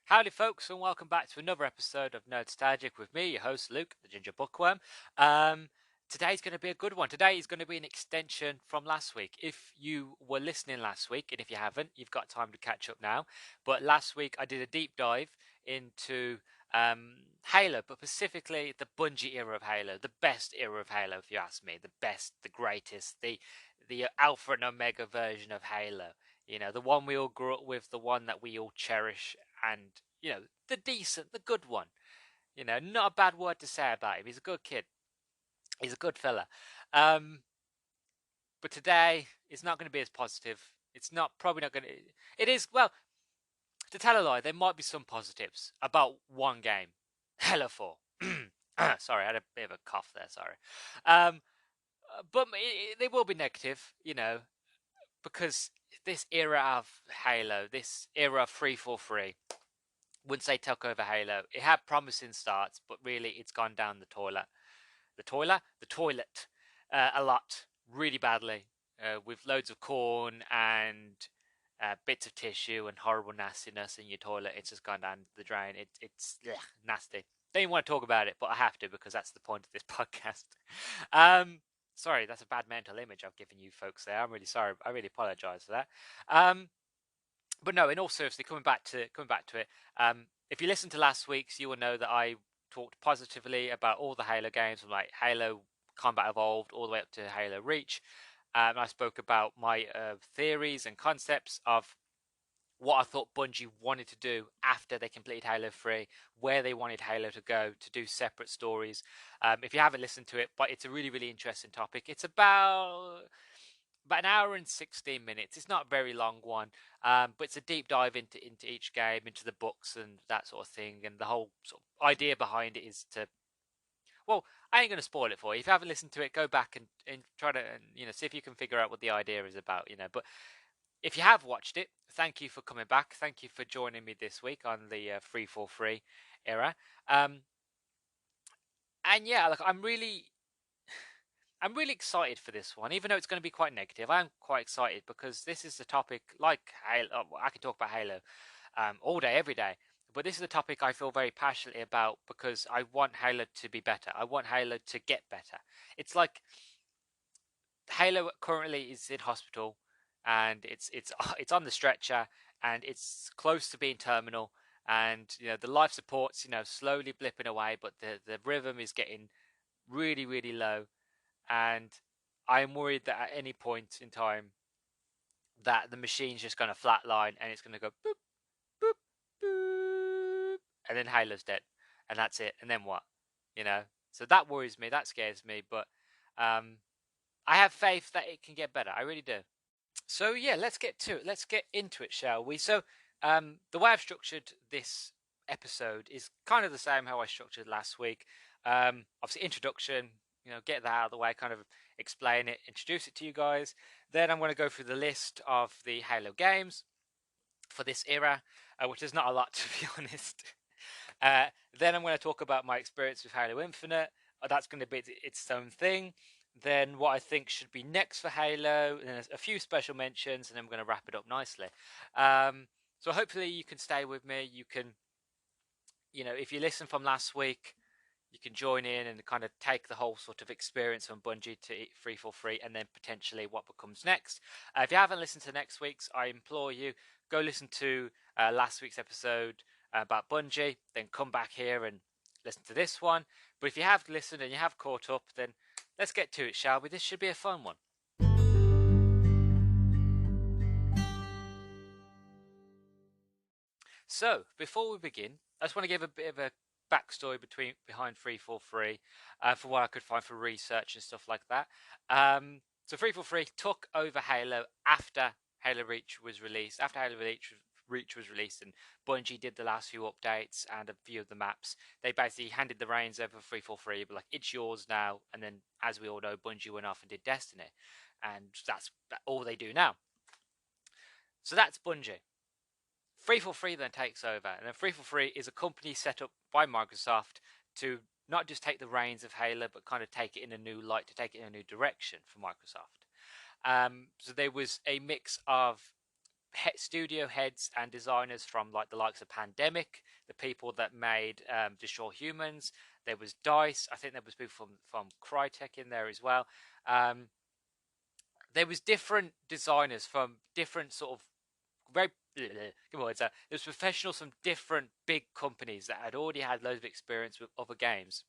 Howdy folks, and welcome back to another episode of Nerdstalgic with me, your host Luke, the Ginger Bookworm. Today's going to be a good one. Today is going to be an extension from last week. If you were listening last week, and if you haven't, you've got time to catch up now. But last week I did a deep dive into Halo, but specifically the Bungie era of Halo, the best era of Halo, if you ask me, the best, the greatest, the alpha and omega version of Halo. You know, the one we all grew up with, the one that we all cherish, and, you know, the decent, the good one. You know, not a bad word to say about him. He's a good kid. He's a good fella. But today, it's not going to be as positive. It's probably not going to... It is, well, to tell a lie, there might be some positives about one game. Halo 4. Sorry, I had a bit of a cough there, sorry. But they will be negative, you know, because this era of Halo, this era of 343, wouldn't say took over Halo. It had promising starts, but really it's gone down the toilet. The toilet a lot, really badly, with loads of corn and bits of tissue and horrible nastiness in your toilet. It's just gone down the drain. It's nasty. Don't even want to talk about it, but I have to because that's the point of this podcast. Sorry, that's a bad mental image I've given you folks there. I'm really sorry. I really apologise for that. But no, in all seriously, coming back to it, if you listened to last week's, you will know that I talked positively about all the Halo games, from like Halo Combat Evolved all the way up to Halo Reach. I spoke about my theories and concepts of what I thought Bungie wanted to do after they completed Halo 3, where they wanted Halo to go, to do separate stories. If you haven't listened to it, but it's a really, really interesting topic. It's about an hour and 16 minutes. It's not a very long one, but it's a deep dive into each game, into the books and that sort of thing. And the whole sort of idea behind it is to... Well, I ain't going to spoil it for you. If you haven't listened to it, go back and try to, see if you can figure out what the idea is about, But if you have watched it, thank you for coming back. Thank you for joining me this week on the 343 era. And yeah, I'm really excited for this one, even though it's going to be quite negative. I'm quite excited because this is the topic, like Halo. I can talk about Halo all day, every day. But this is a topic I feel very passionately about because I want Halo to be better. I want Halo to get better. It's like Halo currently is in hospital, and it's on the stretcher, and it's close to being terminal, and the life support's slowly blipping away, but the rhythm is getting really, really low, and I am worried that at any point in time that the machine's just going to flatline and it's going to go boop, boop, boop, and then Halo's dead, and that's it. And then what? So that worries me, that scares me, but I have faith that it can get better. I really do. So yeah, let's get to it. Let's get into it, shall we? So the way I've structured this episode is kind of the same how I structured last week. Obviously, introduction, get that out of the way, kind of explain it, introduce it to you guys. Then I'm going to go through the list of the Halo games for this era, which is not a lot, to be honest. Then I'm going to talk about my experience with Halo Infinite. That's going to be its own thing. Then what I think should be next for Halo, and a few special mentions, and then we're going to wrap it up nicely. So hopefully you can stay with me. You can, if you listen from last week, you can join in and kind of take the whole sort of experience from Bungie to 343, and then potentially what becomes next. If you haven't listened to next week's, I implore you, go listen to last week's episode about Bungie, then come back here and listen to this one. But if you have listened and you have caught up, then let's get to it, shall we? This should be a fun one. So, before we begin, I just want to give a bit of a backstory behind 343 for what I could find for research and stuff like that. So 343 took over Halo after Halo Reach was released. After Halo Reach was released, and Bungie did the last few updates and a few of the maps, they basically handed the reins over 343, but like, it's yours now. And then, as we all know, Bungie went off and did Destiny, and that's all they do now. So that's Bungie. 343 then takes over, and then 343 is a company set up by Microsoft to not just take the reins of Halo, but kind of take it in a new light, to take it in a new direction for Microsoft. So there was a mix of studio heads and designers from like the likes of Pandemic, the people that made Destroy Humans. There was DICE. I think there was people from Crytek in there as well. There was different designers from different sort of very come on, there's professionals from different big companies that had already had loads of experience with other games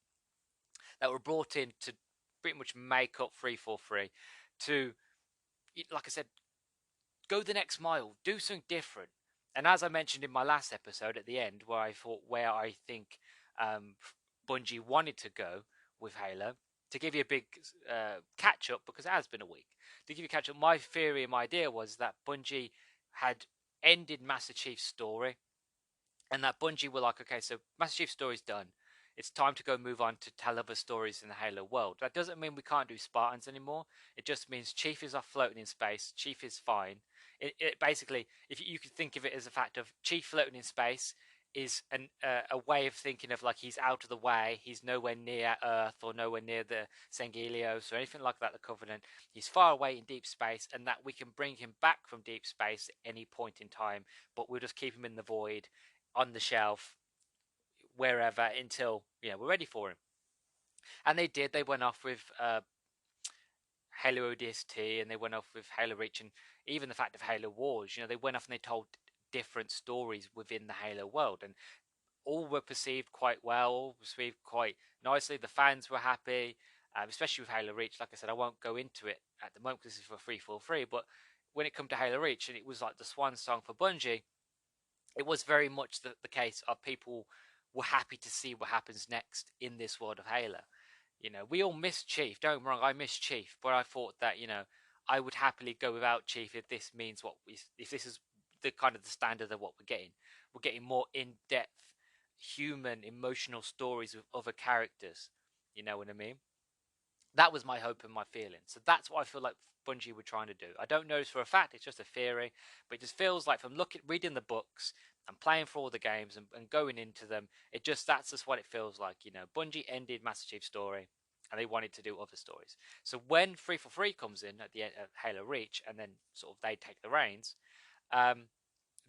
that were brought in to pretty much make up 343 to, like I said, go the next mile, do something different. And as I mentioned in my last episode at the end, where I think Bungie wanted to go with Halo, to give you a big catch up, because it has been a week, to give you a catch up, my theory and my idea was that Bungie had ended Master Chief's story, and that Bungie were like, okay, so Master Chief's story's done. It's time to go move on to tell other stories in the Halo world. That doesn't mean we can't do Spartans anymore. It just means Chief is off floating in space. Chief is fine. It basically, if you could think of it as a fact of Chief floating in space is a way of thinking of like he's out of the way. He's nowhere near Earth or nowhere near the Sengelios or anything like that, the Covenant. He's far away in deep space, and that we can bring him back from deep space at any point in time, but we'll just keep him in the void, on the shelf, wherever, until we're ready for him. And they did. They went off with Halo ODST, and they went off with Halo Reach, and even the fact of Halo Wars. They went off and they told different stories within the Halo world, and all were perceived quite well, received quite nicely. The fans were happy, especially with Halo Reach. Like I said, I won't go into it at the moment because this is for 343, but when it come to Halo Reach, and it was like the swan song for Bungie, it was very much the case of people were happy to see what happens next in this world of Halo. We all miss Chief. Don't get me wrong, I miss Chief, but I thought that I would happily go without Chief if this means if this is the kind of the standard of what we're getting. We're getting more in-depth, human, emotional stories with other characters. You know what I mean? That was my hope and my feeling. So that's what I feel like Bungie were trying to do. I don't know this for a fact, it's just a theory, but it just feels like from reading the books and playing for all the games and going into them, that's just what it feels like. Bungie ended Master Chief's story and they wanted to do other stories. So when 343 comes in at the end of Halo Reach, and then sort of they take the reins,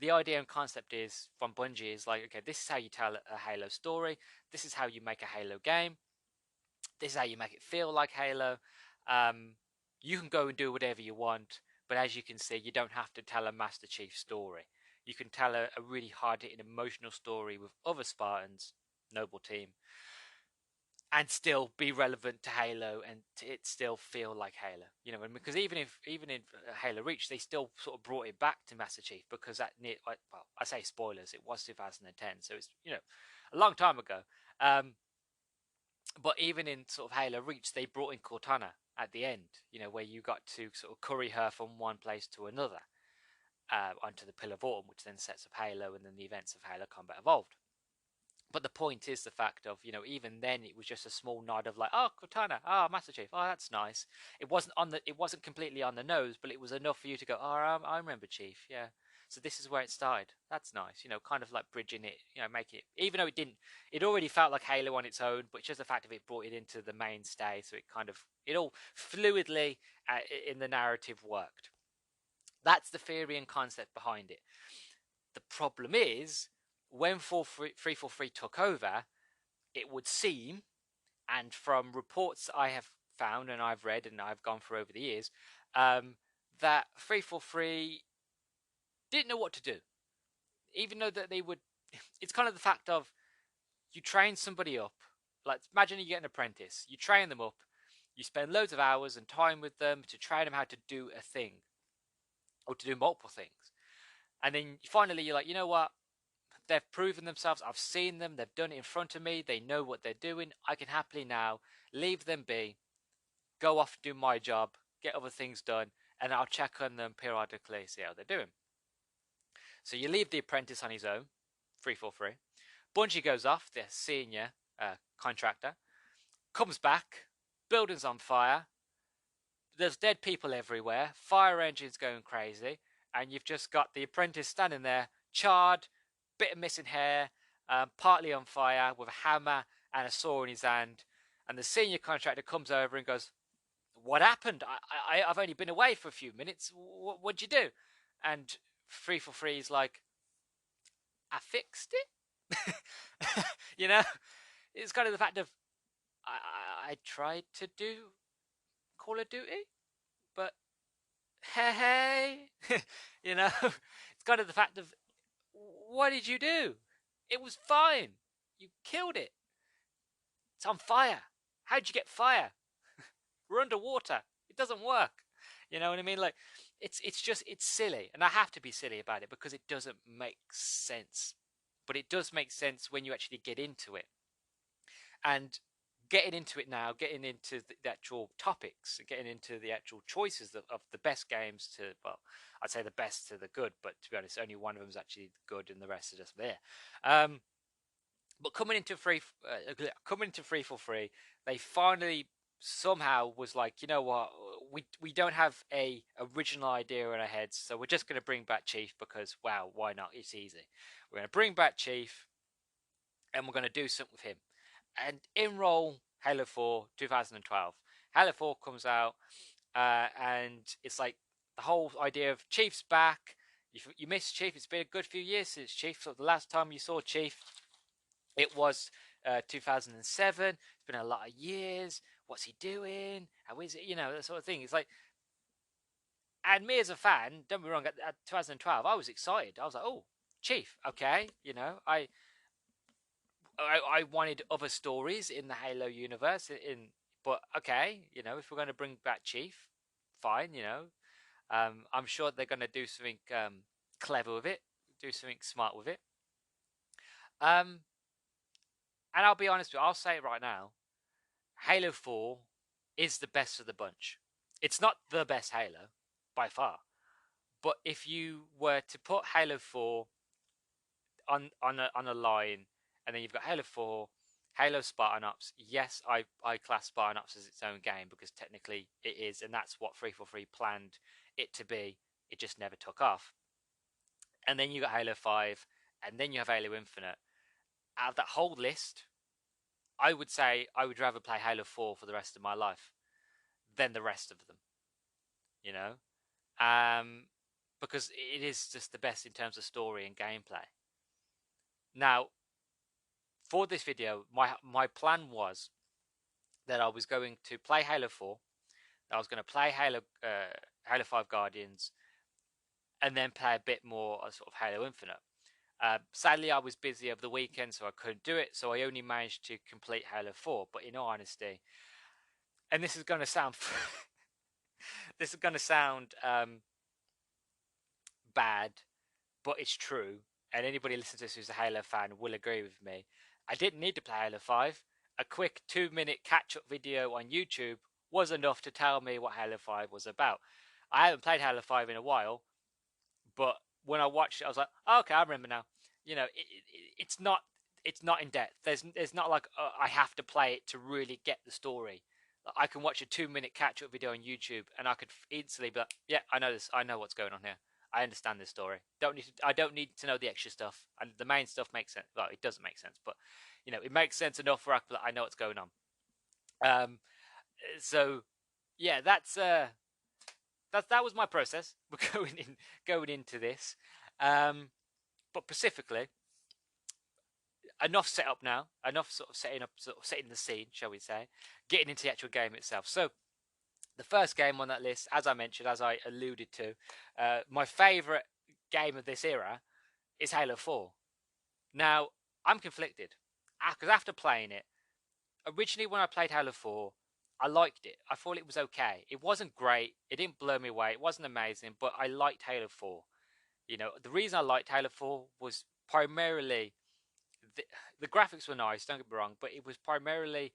the idea and concept is from Bungie is like, okay, this is how you tell a Halo story. This is how you make a Halo game. This is how you make it feel like Halo. You can go and do whatever you want, but as you can see, you don't have to tell a Master Chief story. You can tell a really hard-hitting, emotional story with other Spartans, noble team, and still be relevant to Halo, and it still feel like Halo. Because even in Halo Reach, they still sort of brought it back to Master Chief, because I say spoilers, it was 2010, so it's a long time ago. But even in sort of Halo Reach, they brought in Cortana at the end, where you got to sort of curry her from one place to another, onto the Pill of Autumn, which then sets up Halo, and then the events of Halo Combat Evolved. But the point is the fact of, even then it was just a small nod of like, oh, Cortana, oh, Master Chief, oh, that's nice. It wasn't completely on the nose, but it was enough for you to go, oh, I remember Chief, yeah. So this is where it started. That's nice, kind of like bridging it, making it, even though it already felt like Halo on its own, but just the fact of it brought it into the mainstay, so it all fluidly in the narrative worked. That's the theory and concept behind it. The problem is, when 343 took over, it would seem, and from reports I have found and I've read and I've gone through over the years, that 343 didn't know what to do. Even though that they would, it's kind of the fact of, you train somebody up, like imagine you get an apprentice, you train them up, you spend loads of hours and time with them to train them how to do a thing, or to do multiple things. And then finally you're like, you know what? They've proven themselves. I've seen them. They've done it in front of me. They know what they're doing. I can happily now leave them be, go off and do my job, get other things done, and I'll check on them periodically, see how they're doing. So you leave the apprentice on his own, 343. Bungie goes off, the senior contractor, comes back, building's on fire, there's dead people everywhere, fire engines going crazy, and you've just got the apprentice standing there, charred, bit of missing hair, partly on fire, with a hammer and a saw in his hand. And the senior contractor comes over and goes, what happened? I've only been away for a few minutes. What'd you do? And 343 is like, I fixed it. You know, it's kind of the fact of I tried to do Call of Duty, but hey, you know, it's kind of the fact of, what did you do? It was fine. You killed it. It's on fire. How'd you get fire? We're underwater. It doesn't work. You know what I mean? Like, it's silly, and I have to be silly about it because it doesn't make sense. But it does make sense when you actually get into it. And getting into it now, getting into the actual topics, getting into the actual choices of the best games to, well, I'd say the best to the good, but to be honest, only one of them is actually good and the rest are just there. But coming into 343, they finally somehow was like, you know what, we don't have a original idea in our heads, so we're just going to bring back Chief because, wow, why not? It's easy. We're going to bring back Chief, and we're going to do something with him. And enroll Halo 4 2012. Halo 4 comes out, and it's like the whole idea of Chief's back. You miss Chief. It's been a good few years since Chief. So the last time you saw Chief, it was 2007. It's been a lot of years. What's he doing? How is it? You know, that sort of thing. It's like, and me as a fan, don't be wrong, at 2012, I was excited. I was like, oh, Chief, okay. You know, I wanted other stories in the Halo universe, but okay, you know, if we're going to bring back Chief, fine, you know. I'm sure they're going to do something clever with it, do something smart with it. And I'll be honest with you, I'll say it right now, Halo 4 is the best of the bunch. It's not the best Halo, by far. But if you were to put Halo 4 on a line, and then you've got Halo 4, Halo Spartan Ops. Yes, I class Spartan Ops as its own game because technically it is, and that's what 343 planned it to be. It just never took off. And then you got Halo 5, and then you have Halo Infinite. Out of that whole list, I would say I would rather play Halo 4 for the rest of my life than the rest of them. You know, because it is just the best in terms of story and gameplay. Now, for this video, my plan was that I was going to play Halo 4, that I was going to play Halo 5 Guardians, and then play a bit more of sort of Halo Infinite. Sadly, I was busy over the weekend, so I couldn't do it. So I only managed to complete Halo 4. But in all honesty, and this is going to sound this is going to sound bad, but it's true. And anybody listening to this who's a Halo fan will agree with me. I didn't need to play Halo 5. A quick 2-minute catch-up video on YouTube was enough to tell me what Halo 5 was about. I haven't played Halo 5 in a while, but when I watched it, I was like, oh, okay, I remember now. You know, it's not in depth. There's not like I have to play it to really get the story. I can watch a 2-minute catch-up video on YouTube, and I could instantly be like, yeah, I know this. I know what's going on here. I understand this story. I don't need to know the extra stuff, and the main stuff makes sense. Well, it doesn't make sense, but you know, it makes sense enough where I know what's going on. So yeah, that was my process going into this. But specifically, enough set up now. Enough sort of setting the scene, shall we say? Getting into the actual game itself. So the first game on that list, as I mentioned, as I alluded to, my favourite game of this era is Halo 4. Now, I'm conflicted, because after playing it, originally when I played Halo 4, I liked it. I thought it was okay. It wasn't great. It didn't blow me away. It wasn't amazing, but I liked Halo 4. You know, the reason I liked Halo 4 was primarily the graphics were nice, don't get me wrong, but it was primarily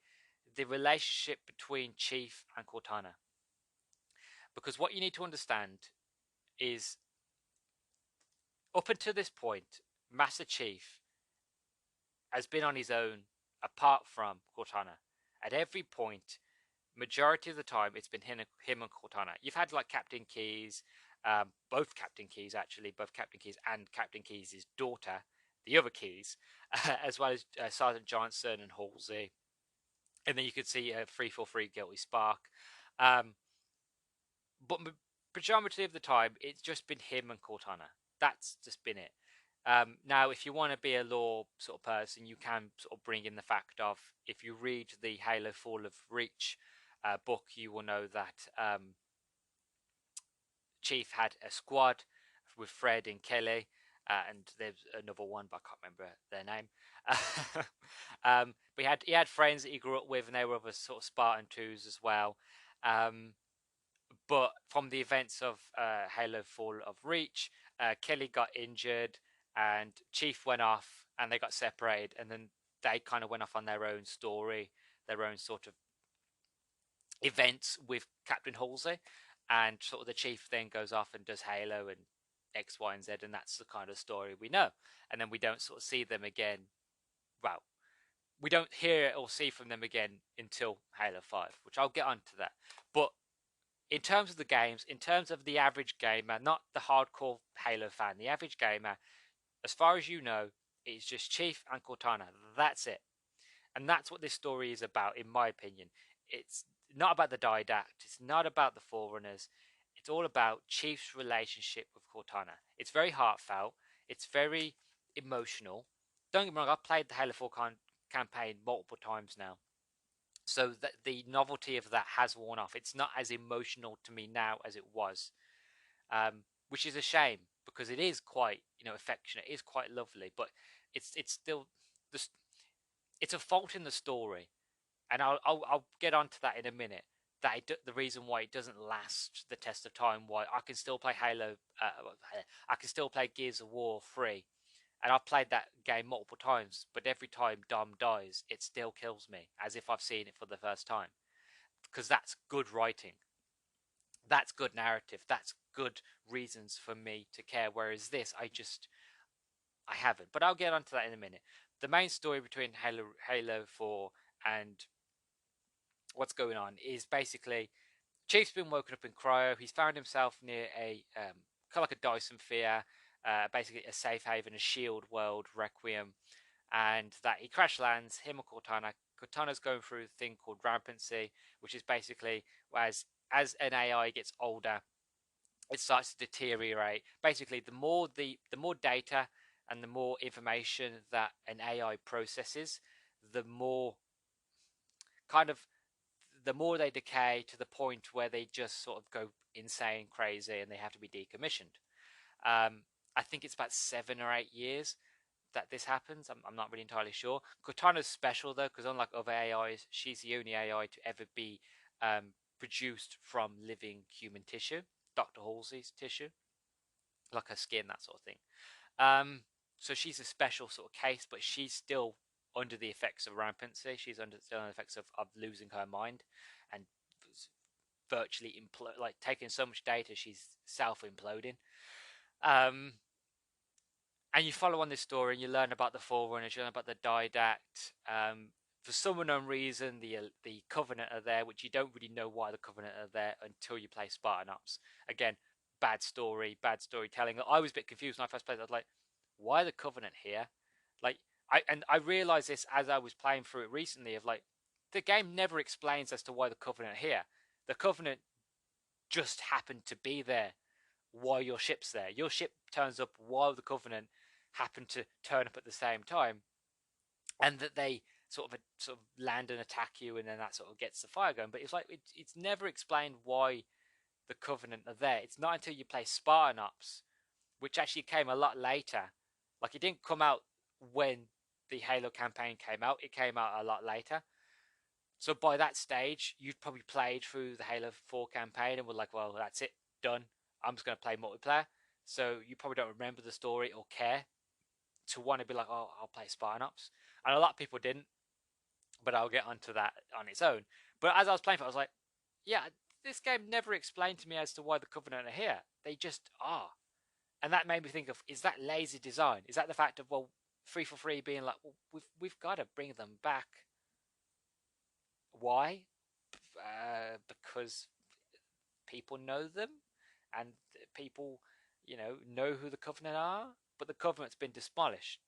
the relationship between Chief and Cortana. Because what you need to understand is, up until this point, Master Chief has been on his own apart from Cortana. At every point, majority of the time, it's been him and Cortana. You've had like Captain Keyes, both Captain Keyes actually, both Captain Keyes and Captain Keyes' daughter, the other Keyes, as well as Sergeant Johnson and Halsey. And then you could see 343 Guilty Spark. But majority of the time, it's just been him and Cortana. That's just been it. Now, if you want to be a lore sort of person, you can sort of bring in the fact of, if you read the Halo Fall of Reach book, you will know that Chief had a squad with Fred and Kelly, and there's another one, but I can't remember their name. But he had friends that he grew up with, and they were other sort of Spartan 2s as well. But from the events of Halo Fall of Reach, Kelly got injured, and Chief went off, and they got separated, and then they kind of went off on their own story, their own sort of events with Captain Halsey, and sort of the Chief then goes off and does Halo and X, Y, and Z, and that's the kind of story we know. And then we don't sort of see them again. Well, we don't hear or see from them again until Halo 5, which I'll get onto that. But in terms of the games, in terms of the average gamer, not the hardcore Halo fan, the average gamer, as far as you know, it's just Chief and Cortana. That's it. And that's what this story is about, in my opinion. It's not about the Didact. It's not about the Forerunners. It's all about Chief's relationship with Cortana. It's very heartfelt. It's very emotional. Don't get me wrong, I've played the Halo 4 campaign multiple times now. So that the novelty of that has worn off. It's not as emotional to me now as it was, which is a shame, because it is quite, affectionate. It is quite lovely, but it's still it's a fault in the story, and I'll get onto that in a minute. The reason why it doesn't last the test of time, why I can still play Halo, I can still play Gears of War 3, and I've played that game multiple times, but every time Dom dies, it still kills me, as if I've seen it for the first time. Because that's good writing. That's good narrative. That's good reasons for me to care. Whereas this, I haven't. But I'll get onto that in a minute. The main story between Halo 4 and what's going on is basically Chief's been woken up in cryo. He's found himself near a kind of like a Dyson sphere, basically a safe haven, a shield world, Requiem, and that he crash lands, him or Cortana. Cortana's going through a thing called rampancy, which is basically as an AI gets older, it starts to deteriorate. Basically, the more data and the more information that an AI processes, the more they decay to the point where they just sort of go insane, crazy, and they have to be decommissioned. I think it's about 7 or 8 years that this happens. I'm not really entirely sure. Cortana's special though, because unlike other AIs, she's the only AI to ever be produced from living human tissue, Dr. Halsey's tissue, like her skin, that sort of thing. So she's a special sort of case, but she's still under the effects of rampancy. She's still under the effects of losing her mind and virtually taking so much data, she's self-imploding. And you follow on this story and you learn about the Forerunners, you learn about the Didact. For some unknown reason, the Covenant are there, which you don't really know why the Covenant are there until you play Spartan Ops. Again, bad storytelling. I was a bit confused when I first played it. I was like, why the Covenant here? I realized this as I was playing through it recently, of the game never explains as to why the Covenant are here. The Covenant just happened to be there while your ship's there. Your ship turns up while the Covenant happen to turn up at the same time, and that they sort of land and attack you, and then that sort of gets the fire going. But it's never explained why the Covenant are there. It's not until you play Spartan Ops, which actually came a lot later. It didn't come out when the Halo campaign came out. It came out a lot later. So by that stage, you'd probably played through the Halo 4 campaign and were like, well, that's it, done. I'm just going to play multiplayer. So you probably don't remember the story or care to want to be like, oh, I'll play Spartan Ops. And a lot of people didn't, but I'll get onto that on its own. But as I was playing it, I was like, yeah, this game never explained to me as to why the Covenant are here. They just are. And that made me think of, is that lazy design? Is that the fact of, well, 343 being like, well, we've got to bring them back. Why? Because people know them, and people, know who the Covenant are. But the Covenant's been demolished,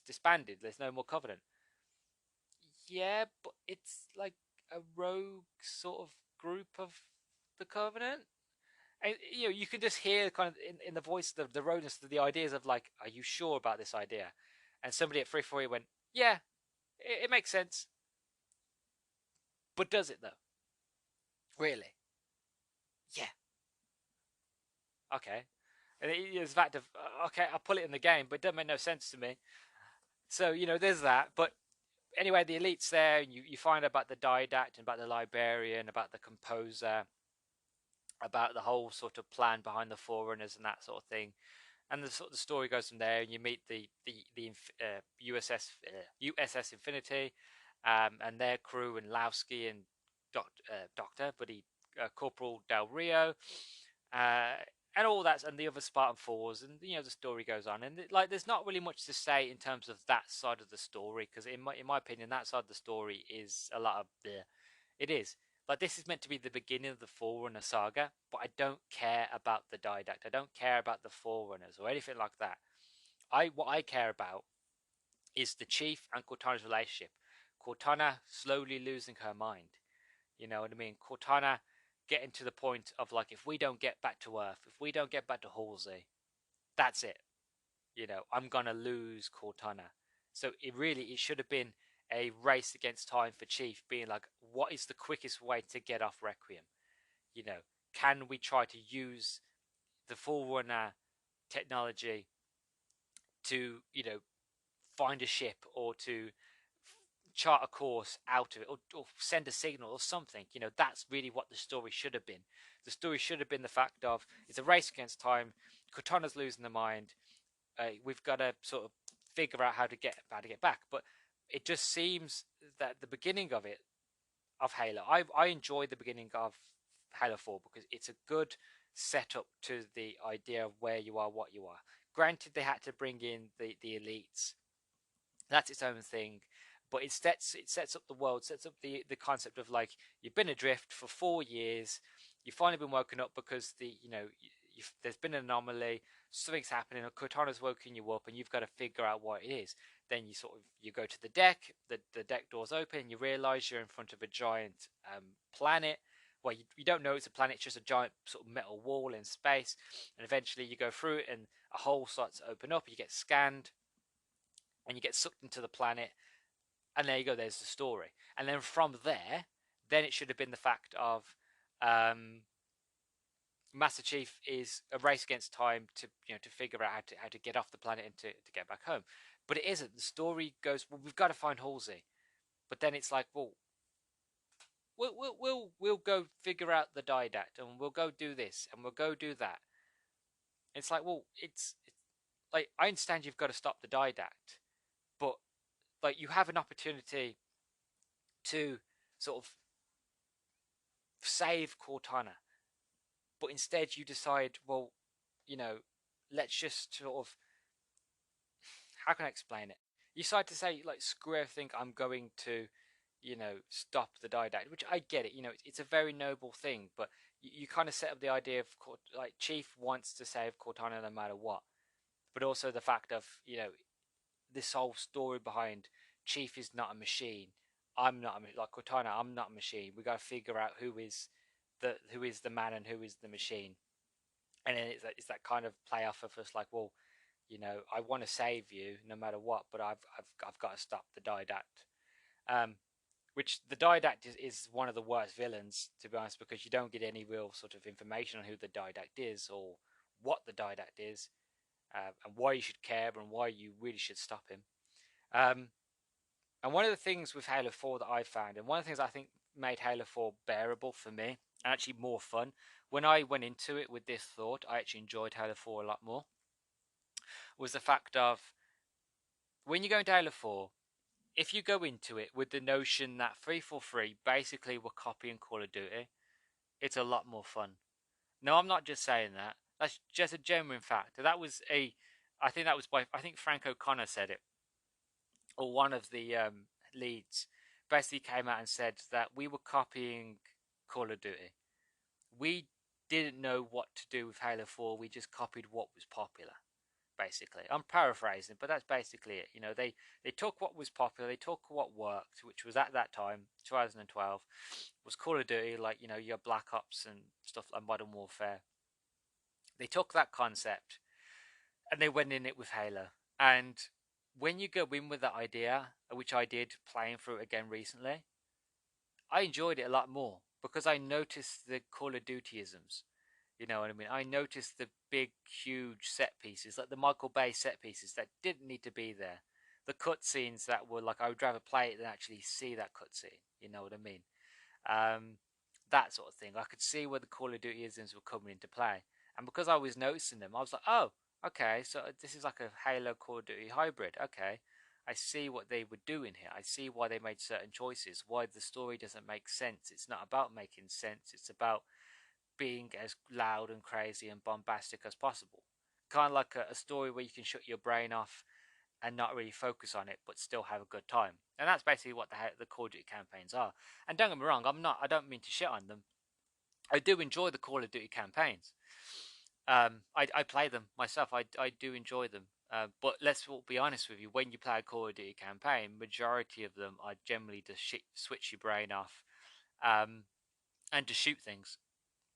disbanded. There's no more Covenant. Yeah, but it's like a rogue sort of group of the Covenant, And you can just hear kind of in the voice the rodents the ideas of like, are you sure about this idea? And somebody at 348 went, yeah, it makes sense. But does it though? Really? Yeah. Okay. And it's fact of okay, I'll pull it in the game, but it doesn't make no sense to me. So there's that. But anyway, the elite's there, and you find out about the didact and about the librarian, about the composer, about the whole sort of plan behind the forerunners and that sort of thing. And the sort of the story goes from there, and you meet the USS Infinity, and their crew, and Lowski and Doctor, but Corporal Del Rio, uh, and all that, and the other Spartan fours, and the story goes on, and like there's not really much to say in terms of that side of the story, because in my opinion, that side of the story is a lot of bleh. It is. Like, this is meant to be the beginning of the Forerunner saga, but I don't care about the Didact. I don't care about the Forerunners or anything like that. What I care about is the Chief and Cortana's relationship. Cortana slowly losing her mind. You know what I mean? Cortana getting to the point of like, if we don't get back to Earth, if we don't get back to Halsey, that's it. I'm gonna lose Cortana. So it should have been a race against time for Chief, being like, what is the quickest way to get off Requiem? You know, can we try to use the Forerunner technology to, find a ship, or to chart a course out of it, or send a signal or something? That's really what the story should have been. The story should have been the fact of, it's a race against time. Cortana's losing her mind. We've got to sort of figure out how to get back. But it just seems that the beginning of Halo, I enjoy the beginning of Halo 4 because it's a good setup to the idea of where you are, what you are. Granted, they had to bring in the elites. That's its own thing. But it sets up the world, sets up the concept of like, you've been adrift for 4 years, you've finally been woken up because there's been an anomaly, something's happening, and Cortana's woken you up, and you've got to figure out what it is. Then you go to the deck, the deck doors open, and you realize you're in front of a giant planet. Well, you don't know it's a planet, it's just a giant sort of metal wall in space. And eventually you go through it, and a hole starts to open up, you get scanned, and you get sucked into the planet. And there you go, there's the story. And then from there, then it should have been the fact of Master Chief is a race against time to figure out how to get off the planet and to get back home. But it isn't. The story goes, well, we've got to find Halsey. But then it's like, well, we'll go figure out the didact, and we'll go do this, and we'll go do that. It's like, well, it's like, I understand you've got to stop the didact, but like, you have an opportunity to sort of save Cortana, but instead you decide, well, let's just sort of, how can I explain it? You decide to say, like, screw everything, I'm going to, stop the didact, which I get it. It's a very noble thing, but you kind of set up the idea of, like, Chief wants to save Cortana no matter what, but also the fact of, this whole story behind Chief is not a machine. I'm not like Cortana. I'm not a machine. We got to figure out who is the man and who is the machine. And then it's that kind of play off of us, like, well, I want to save you no matter what, but I've got to stop the didact. Which the didact is one of the worst villains, to be honest, because you don't get any real sort of information on who the didact is, or what the didact is, and why you should care, and why you really should stop him. And one of the things with Halo 4 that I found, and one of the things I think made Halo 4 bearable for me, and actually more fun, when I went into it with this thought, I actually enjoyed Halo 4 a lot more, was the fact of, when you go into Halo 4, if you go into it with the notion that 343 basically were copying Call of Duty, it's a lot more fun. No, I'm not just saying that. That's just a genuine fact. I think Frank O'Connor said it, or one of the leads basically came out and said that we were copying Call of Duty. We didn't know what to do with Halo 4. We just copied what was popular, basically. I'm paraphrasing, but that's basically it. They took what was popular, they took what worked, which was at that time, 2012, was Call of Duty, like, your Black Ops and stuff like Modern Warfare. took that concept and they went in it with Halo. And when you go in with that idea, which I did playing through it again recently, I enjoyed it a lot more because I noticed the Call of Duty-isms. You know what I mean? I noticed the big, huge set pieces, like the Michael Bay set pieces that didn't need to be there. The cutscenes that were like, I would rather play it than actually see that cutscene. You know what I mean? Um, that sort of thing. I could see where the Call of Duty-isms were coming into play. And because I was noticing them, I was like, oh, okay, so this is like a Halo Call of Duty hybrid. Okay, I see what they were doing here. I see why they made certain choices, why the story doesn't make sense. It's not about making sense, it's about being as loud and crazy and bombastic as possible. Kind of like a story where you can shut your brain off and not really focus on it, but still have a good time. And that's basically what the Call of Duty campaigns are. And don't get me wrong, I don't mean to shit on them. I do enjoy the Call of Duty campaigns. I play them myself. I do enjoy them. But let's be honest with you. When you play a Call of Duty campaign, majority of them are generally to switch your brain off, and to shoot things,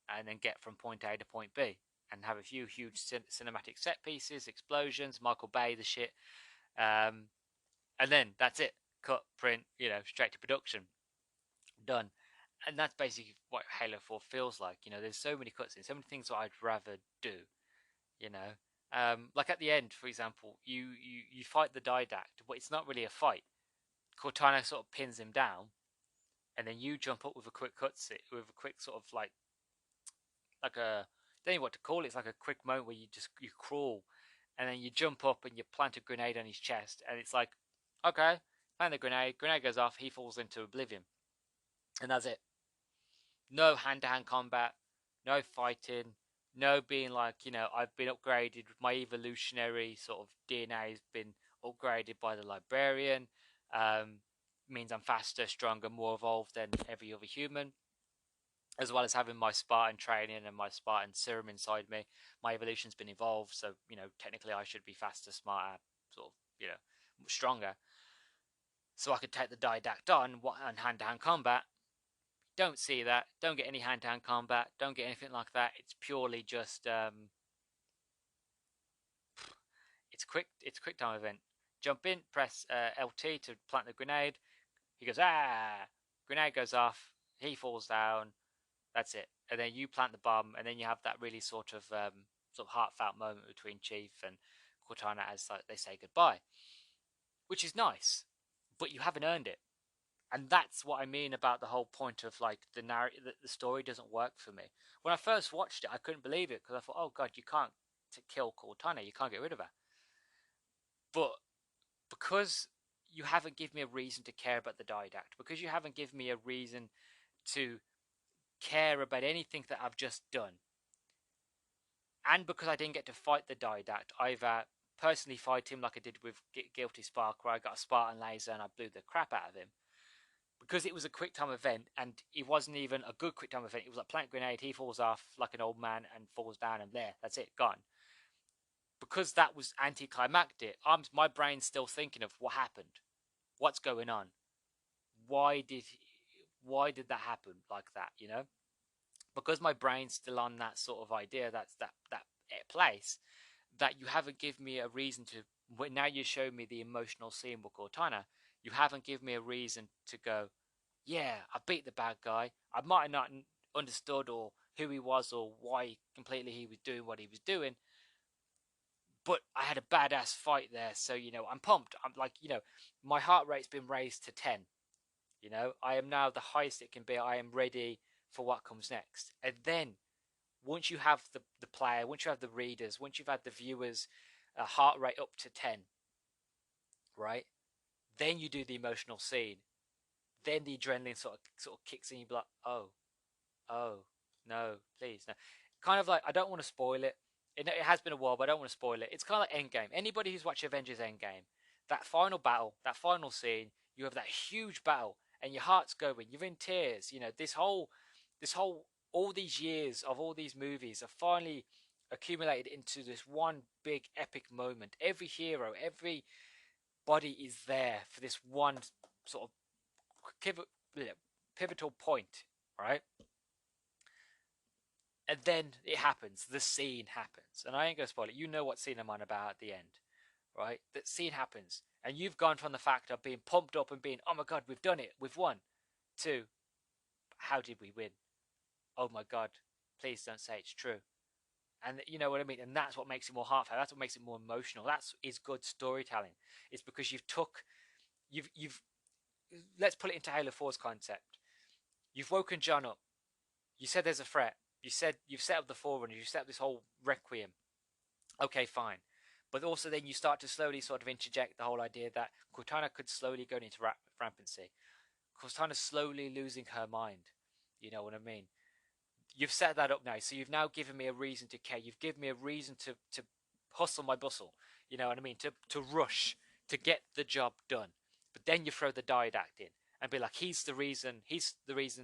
and then get from point A to point B, and have a few huge cinematic set pieces, explosions, Michael Bay the shit, and then that's it. Cut, print, straight to production, done. And that's basically what Halo 4 feels like. There's so many cutscenes, so many things that I'd rather do. Like at the end, for example, you fight the Didact, but it's not really a fight. Cortana sort of pins him down, and then you jump up with a quick cutscene, with a quick sort of like a, I don't know what to call it. It's like a quick moment where you crawl, and then you jump up and you plant a grenade on his chest, and it's like, okay, plant the grenade goes off, he falls into oblivion, and that's it. No hand-to-hand combat, no fighting, no being like, I've been upgraded, my evolutionary sort of DNA has been upgraded by the Librarian, means I'm faster, stronger, more evolved than every other human, as well as having my Spartan training and my Spartan serum inside me. My evolution's been evolved, so, technically I should be faster, smarter, sort of, stronger. So I could take the Didact on hand-to-hand combat. Don't see that. Don't get any hand-to-hand combat. Don't get anything like that. It's purely just it's quick time event. Jump in, press LT to plant the grenade. He goes, grenade goes off. He falls down. That's it. And then you plant the bomb, and then you have that really sort of heartfelt moment between Chief and Cortana as they say goodbye, which is nice, but you haven't earned it. And that's what I mean about the whole point of like the narrative. The story doesn't work for me. When I first watched it, I couldn't believe it because I thought, oh god, you can't kill Cortana, you can't get rid of her. But because you haven't given me a reason to care about the Didact, because you haven't given me a reason to care about anything that I've just done, and because I didn't get to fight the Didact, either personally fight him like I did with Guilty Spark, where I got a Spartan laser and I blew the crap out of him, because it was a quick time event, and it wasn't even a good quick time event. It was like plant grenade, he falls off like an old man and falls down, and there, that's it, gone. Because that was anticlimactic, my brain's still thinking of what happened, what's going on, why did that happen like that, Because my brain's still on that sort of idea, that's that place, that you haven't given me a reason to. Now you show me the emotional scene with Cortana, you haven't given me a reason to go, yeah, I beat the bad guy. I might have not understood or who he was or why completely he was doing what he was doing, but I had a badass fight there, so I'm pumped. I'm like, my heart rate's been raised to 10. I am now the highest it can be. I am ready for what comes next. And then once you have the player, once you have the readers, once you've had the viewers heart rate up to 10, right, then you do the emotional scene, then the adrenaline sort of kicks in. You be like, oh no, please no. Kind of like, I don't want to spoil it. It has been a while, but I don't want to spoil it. It's kind of like Endgame. Anybody who's watched Avengers Endgame, that final battle, that final scene, you have that huge battle, and your heart's going. You're in tears. This whole, all these years of all these movies are finally accumulated into this one big epic moment. Every hero, everybody is there for this one sort of pivotal point, right? And then it happens. The scene happens. And I ain't going to spoil it. You know what scene I'm on about at the end, right? That scene happens. And you've gone from the fact of being pumped up and being, oh my God, we've done it. We've won. To, how did we win? Oh my God, please don't say it's true. And you know what I mean? And that's what makes it more heartfelt. That's what makes it more emotional. That's is good storytelling. It's because you've let's put it into Halo 4's concept. You've woken John up. You said there's a threat. You said you've set up the Forerunner. You set up this whole requiem. Okay, fine. But also then you start to slowly sort of interject the whole idea that Cortana could slowly go into rampancy. Cortana's slowly losing her mind. You know what I mean? You've set that up now. So you've now given me a reason to care. You've given me a reason to hustle my bustle. You know what I mean? To rush, to get the job done. But then you throw the didact in and be like, he's the reason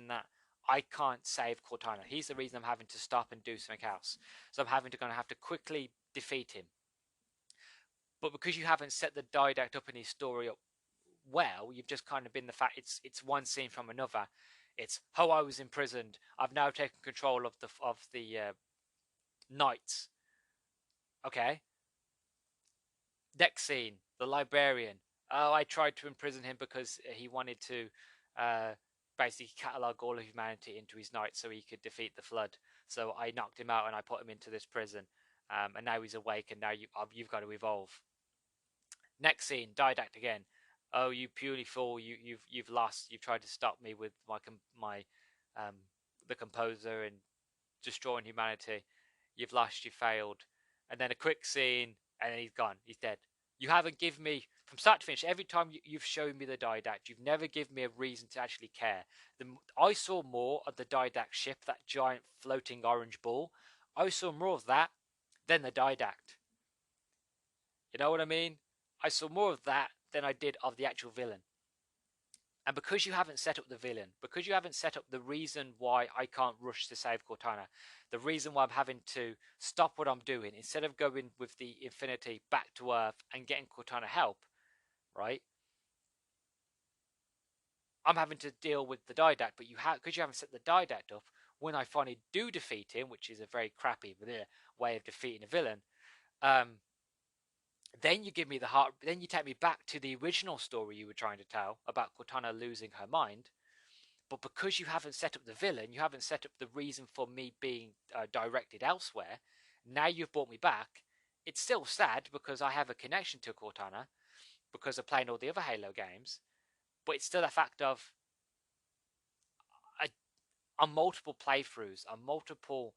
that I can't save Cortana. He's the reason I'm having to stop and do something else. So I'm gonna have to quickly defeat him. But because you haven't set the didact up in his story up well, you've just kind of been the fact it's one scene from another. It's, oh, I was imprisoned. I've now taken control of the knights. Okay. Next scene, the librarian. Oh, I tried to imprison him because he wanted to basically catalog all of humanity into his knights so he could defeat the flood. So I knocked him out and I put him into this prison. And now he's awake, and now you've got to evolve. Next scene, didact again. Oh, you puny fool! You've lost. You've tried to stop me with my the composer and destroying humanity. You've lost. You failed. And then a quick scene, and then he's gone. He's dead. You haven't given me from start to finish. Every time you've shown me the didact, you've never given me a reason to actually care. I saw more of the didact ship, that giant floating orange ball. I saw more of that than the didact. You know what I mean? I saw more of that than I did of the actual villain. And because you haven't set up the villain, because you haven't set up the reason why I can't rush to save Cortana, the reason why I'm having to stop what I'm doing, instead of going with the Infinity back to Earth and getting Cortana help, right? I'm having to deal with the didact, but because you haven't set the didact up, when I finally do defeat him, which is a very crappy way of defeating a villain, then you give me the heart. Then you take me back to the original story you were trying to tell about Cortana losing her mind. But because you haven't set up the villain, you haven't set up the reason for me being directed elsewhere. Now you've brought me back. It's still sad because I have a connection to Cortana because of playing all the other Halo games. But it's still a fact of on multiple playthroughs, on multiple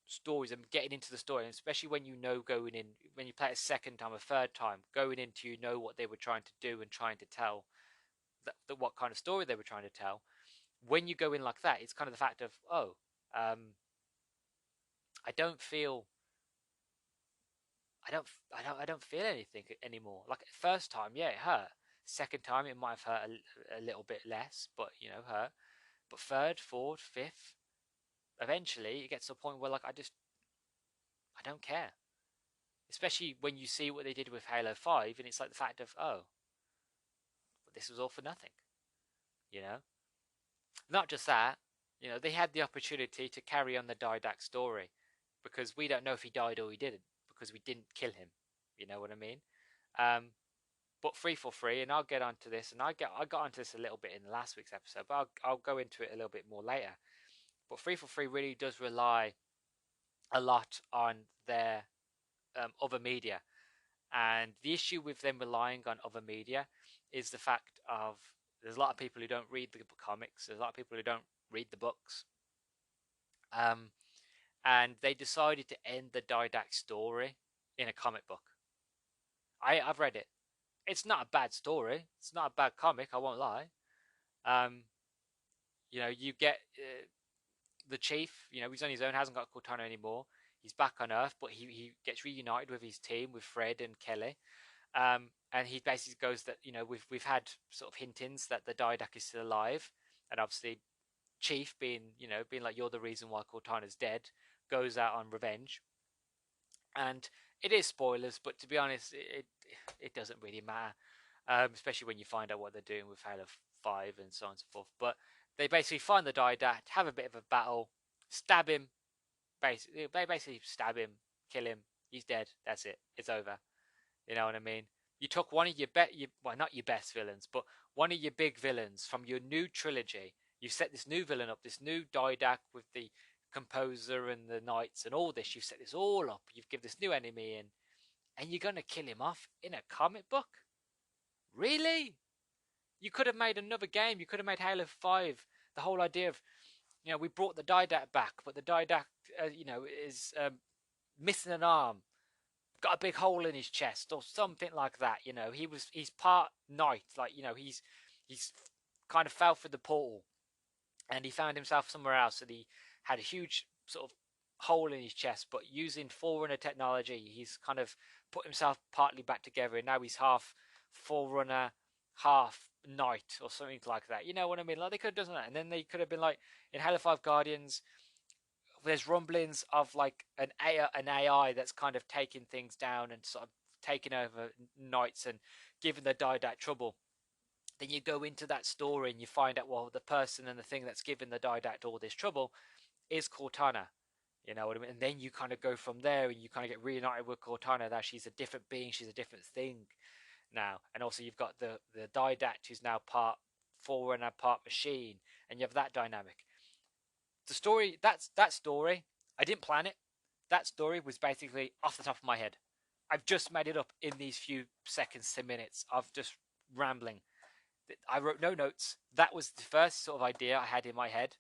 stories and getting into the story, and especially when going in, when you play it a second time, a third time, going into what they were trying to do and trying to tell, what kind of story they were trying to tell. When you go in like that, it's kind of the fact of, I don't feel, I don't feel anything anymore. Like first time, yeah, it hurt. Second time, it might have hurt a little bit less, but hurt. But third, fourth, fifth, eventually it gets to a point where I don't care. Especially when you see what they did with Halo 5, and it's like the fact of, but this was all for nothing. Not just that, they had the opportunity to carry on the didact story, because we don't know if he died or he didn't, because we didn't kill him. You know what I mean? But 343, and I'll get onto this, and I got onto this a little bit in last week's episode, but I'll go into it a little bit more later. But 343 really does rely a lot on their other media. And the issue with them relying on other media is the fact of there's a lot of people who don't read the comics. There's a lot of people who don't read the books. And they decided to end the didact story in a comic book. I've read it. It's not a bad story. It's not a bad comic, I won't lie. You get the Chief, he's on his own, hasn't got Cortana anymore. He's back on Earth, but he gets reunited with his team, with Fred and Kelly. And he basically goes that, we've had sort of hintings that the didact is still alive. And obviously Chief being like, you're the reason why Cortana's dead, goes out on revenge. And it is spoilers, but to be honest, it doesn't really matter. Especially when you find out what they're doing with Halo 5 and so on and so forth. But they basically find the didact, have a bit of a battle, stab him, basically stab him, kill him. He's dead. That's it. It's over. You know what I mean? You took one of your well, not your best villains, but one of your big villains from your new trilogy. You set this new villain up, this new Didac with the composer and the knights and all this. You set this all up. You've given this new enemy in, and you're gonna kill him off in a comic book? Really? You could have made another game. You could have made Halo 5. The whole idea of, we brought the Didac back, but the Didac, is missing an arm, got a big hole in his chest, or something like that. He's part knight, he's kind of fell through the portal, and he found himself somewhere else, and he had a huge sort of hole in his chest. But using Forerunner technology, he's kind of put himself partly back together, and now he's half Forerunner, half knight, or something like that. You know what I mean? Like, they could have done that, and then they could have been like in Halo 5 Guardians. There's rumblings of like an AI that's kind of taking things down and sort of taking over knights and giving the Didac trouble. Then you go into that story and you find out, well, the person and the thing that's giving the Didac all this trouble is Cortana. You know what I mean? And then you kind of go from there, and you kind of get reunited with Cortana. That she's a different being, she's a different thing now. And also you've got the Didac, who's now part Forerunner, part machine, and you have that dynamic. The story, that story, I didn't plan it. That story was basically off the top of my head. I've just made it up in these few seconds to minutes of just rambling. I wrote no notes. That was the first sort of idea I had in my head.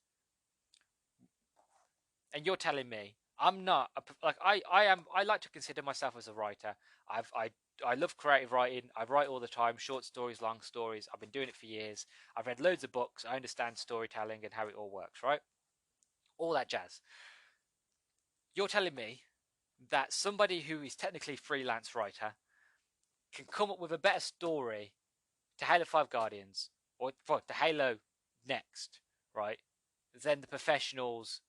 And you're telling me I'm not I like to consider myself as a writer. I love creative writing. I write all the time, short stories, long stories. I've been doing it for years. I've read loads of books. I understand storytelling and how it all works, right? All that jazz. You're telling me that somebody who is technically a freelance writer can come up with a better story to Halo 5 Guardians, or to Halo Next, right, than the professionals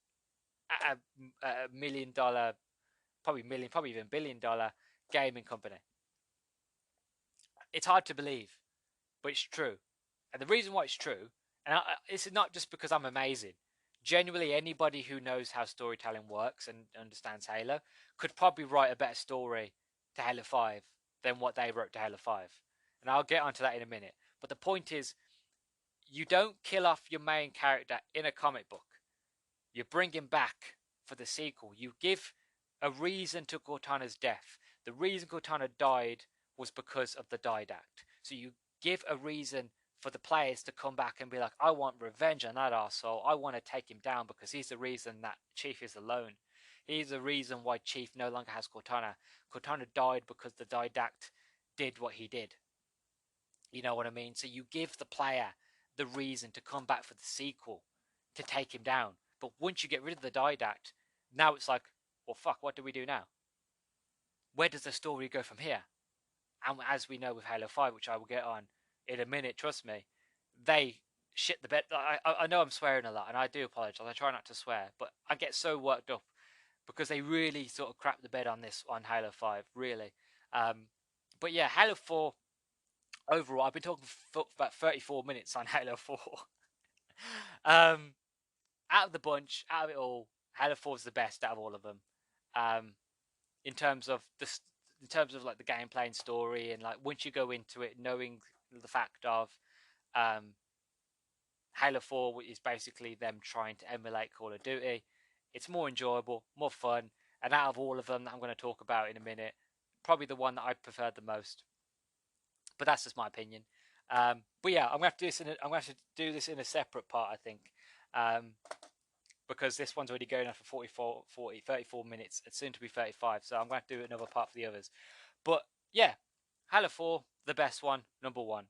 at a $1 million, probably even $1 billion gaming company? It's hard to believe, but it's true. And the reason why it's true, and it's not just because I'm amazing. Genuinely, anybody who knows how storytelling works and understands Halo could probably write a better story to Halo 5 than what they wrote to Halo 5. And I'll get onto that in a minute. But the point is, you don't kill off your main character in a comic book. You bring him back for the sequel. You give a reason to Cortana's death. The reason Cortana died was because of the Didac. So you give a reason for the players to come back and be like, I want revenge on that arsehole. I want to take him down because he's the reason that Chief is alone. He's the reason why Chief no longer has Cortana. Cortana died because the Didac did what he did. You know what I mean? So you give the player the reason to come back for the sequel to take him down. But once you get rid of the Didac, now it's like, well, fuck, what do we do now? Where does the story go from here? And as we know with Halo 5, which I will get on in a minute, trust me, they shit the bed. I know I'm swearing a lot, and I do apologize. I try not to swear, but I get so worked up because they really sort of crap the bed on Halo 5, really. But yeah, Halo 4, overall, I've been talking for about 34 minutes on Halo 4. Out of the bunch, out of it all, Halo 4 is the best out of all of them. In terms of like the gameplay and story, and like once you go into it knowing the fact of Halo 4 is basically them trying to emulate Call of Duty, it's more enjoyable, more fun, and out of all of them that I'm going to talk about in a minute, probably the one that I preferred the most. But that's just my opinion. But yeah, I'm going to have to do this in a separate part, I think, because this one's already going on for 34 minutes. It's soon to be 35, so I'm going to do another part for the others. But yeah, Halo 4, the best one, number one.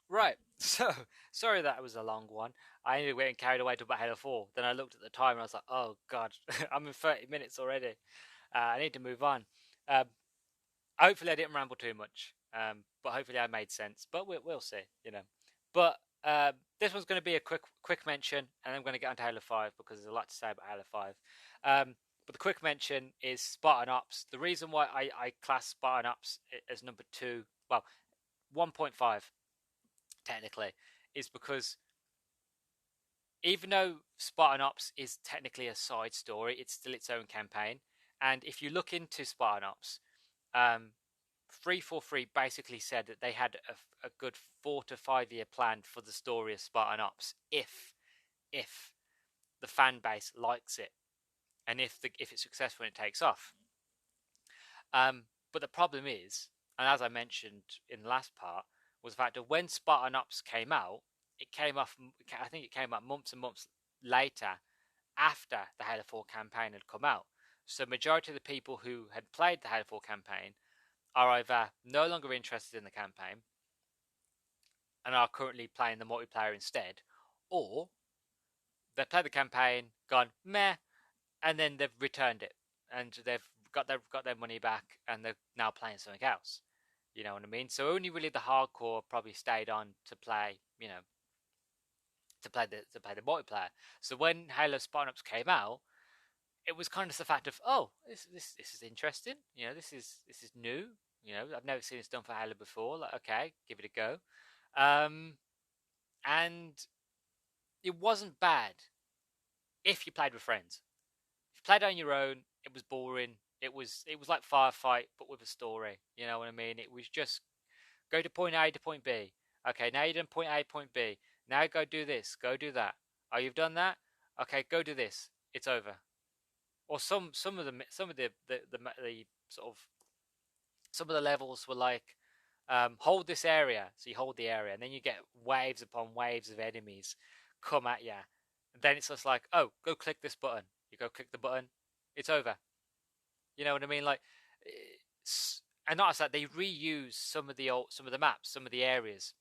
Right, so sorry that was a long one. I ended up getting carried away to about Halo 4. Then I looked at the time and I was like, oh god, I'm in 30 minutes already. I need to move on. Hopefully I didn't ramble too much, but hopefully I made sense. But we'll see, you know. But this one's going to be a quick mention, and I'm going to get onto Halo 5 because there's a lot to say about Halo 5. But the quick mention is Spartan Ops. The reason why I class Spartan Ops as number 2, well, 1.5 technically, is because even though Spartan Ops is technically a side story, it's still its own campaign. And if you look into Spartan Ops, 343 basically said that they had a good 4 to 5 year plan for the story of Spartan Ops if the fan base likes it and if it's successful and it takes off. But the problem is, and as I mentioned in the last part, was the fact that when Spartan Ops came out, I think it came out months and months later after the Halo 4 campaign had come out. So majority of the people who had played the Halo 4 campaign are either no longer interested in the campaign and are currently playing the multiplayer instead, or they've played the campaign, gone meh, and then they've returned it and they've got their money back and they're now playing something else. You know what I mean? So only really the hardcore probably stayed on to play, to play the multiplayer. So when Halo Spartan Ops came out, it was kind of the fact of, oh, this is interesting. This is new. I've never seen this done for Halo before. Like, okay, give it a go. And it wasn't bad if you played with friends. If you played on your own, it was boring. It was like Firefight, but with a story. You know what I mean? It was just go to point A to point B. Okay, now you've done point A, point B. Now go do this, go do that. Oh, you've done that? Okay, go do this. It's over. Or some of the sort of some of the levels were like hold this area. So you hold the area, and then you get waves upon waves of enemies come at you. And then it's just like, oh, go click this button. You go click the button. It's over. You know what I mean? Like, and not as that, they reuse some of the maps, some of the areas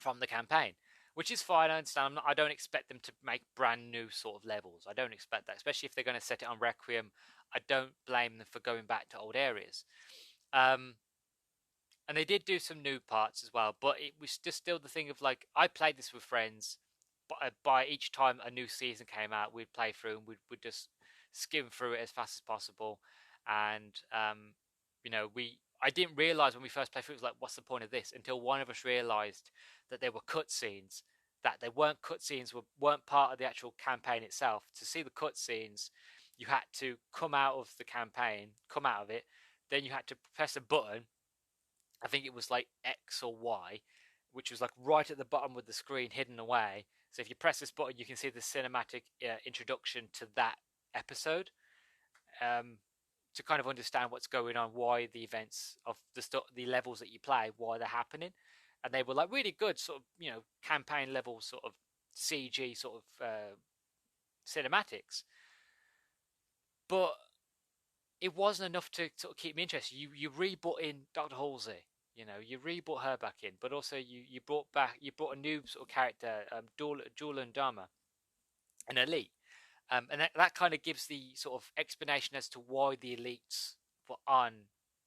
from the campaign, which is fine. I understand. I don't expect them to make brand new sort of levels. I don't expect that, especially if they're going to set it on Requiem. I don't blame them for going back to old areas. And they did do some new parts as well, but it was just still the thing of like, I played this with friends, but by each time a new season came out, we'd play through and we'd just skim through it as fast as possible. And I didn't realize when we first played through, it was like, what's the point of this? Until one of us realized that there were cutscenes, that they weren't cutscenes, weren't part of the actual campaign itself. To see the cutscenes, you had to come out of the campaign, come out of it, then you had to press a button. I think it was like X or Y, which was like right at the bottom of the screen, hidden away. So if you press this button, you can see the cinematic introduction to that episode. To kind of understand what's going on, why the events of the levels that you play, why they're happening. And they were like really good sort of, campaign level sort of CG sort of cinematics. But it wasn't enough to sort of keep me interested. You rebrought in Dr. Halsey, you rebrought her back in, but also you brought a new sort of character, Julian Dharma, an elite. And that kind of gives the sort of explanation as to why the elites were on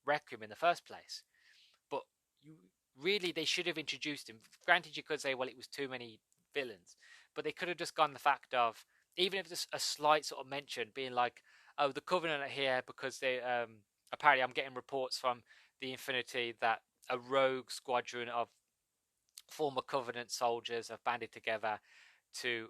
Requiem in the first place. But they should have introduced him. Granted, you could say, well, it was too many villains, but they could have just gone the fact of, even if there's a slight sort of mention, being like, oh, the Covenant are here because they apparently I'm getting reports from the Infinity that a rogue squadron of former Covenant soldiers have banded together to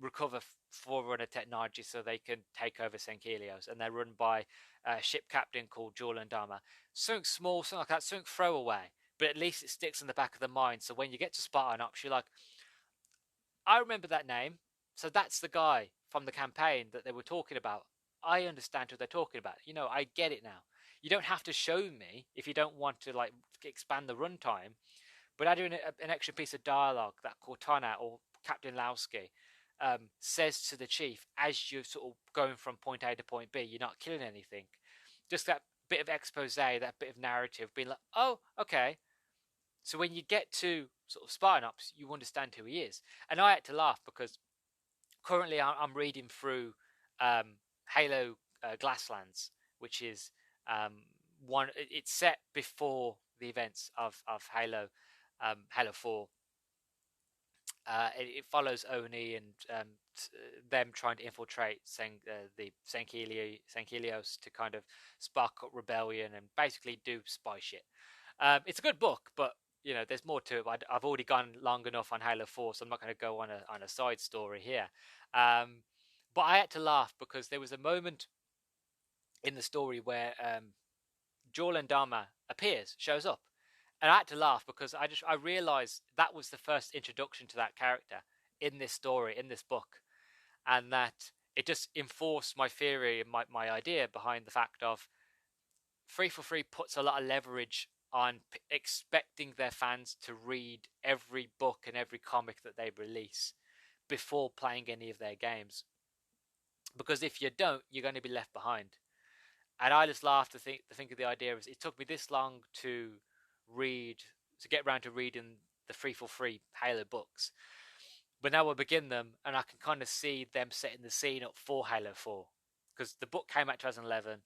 recover Forerunner technology so they can take over St. Helios, and they're run by a ship captain called Julian Dharma. Something small, something like that, something throwaway, but at least it sticks in the back of the mind. So when you get to Spartan Ops, you're like, I remember that name. So that's the guy from the campaign that they were talking about. I understand who they're talking about. I get it now. You don't have to show me if you don't want to like expand the runtime, but adding an extra piece of dialogue that Cortana or Captain Lowski says to the chief as you're sort of going from point A to point B, you're not killing anything. Just that bit of expose, that bit of narrative, being like, oh, okay. So when you get to sort of Spartan Ops, you understand who he is. And I had to laugh because currently I'm reading through Halo Glasslands, which is one. It's set before the events of Halo 4. It follows Oni and them trying to infiltrate the St. Helios to kind of spark up rebellion and basically do spy shit. It's a good book, but there's more to it. But I've already gone long enough on Halo 4, so I'm not going to go on a side story here. But I had to laugh because there was a moment in the story where Joel and Dharma shows up, and I had to laugh because I realized that was the first introduction to that character in this story, in this book, and that it just enforced my theory and my idea behind the fact of 343 puts a lot of leverage on expecting their fans to read every book and every comic that they release before playing any of their games. Because if you don't, you're going to be left behind. And I just laugh to think of the idea is it took me this long to get around to reading the 343 Halo books. But now we'll begin them, and I can kind of see them setting the scene up for Halo 4. Because the book came out 2011,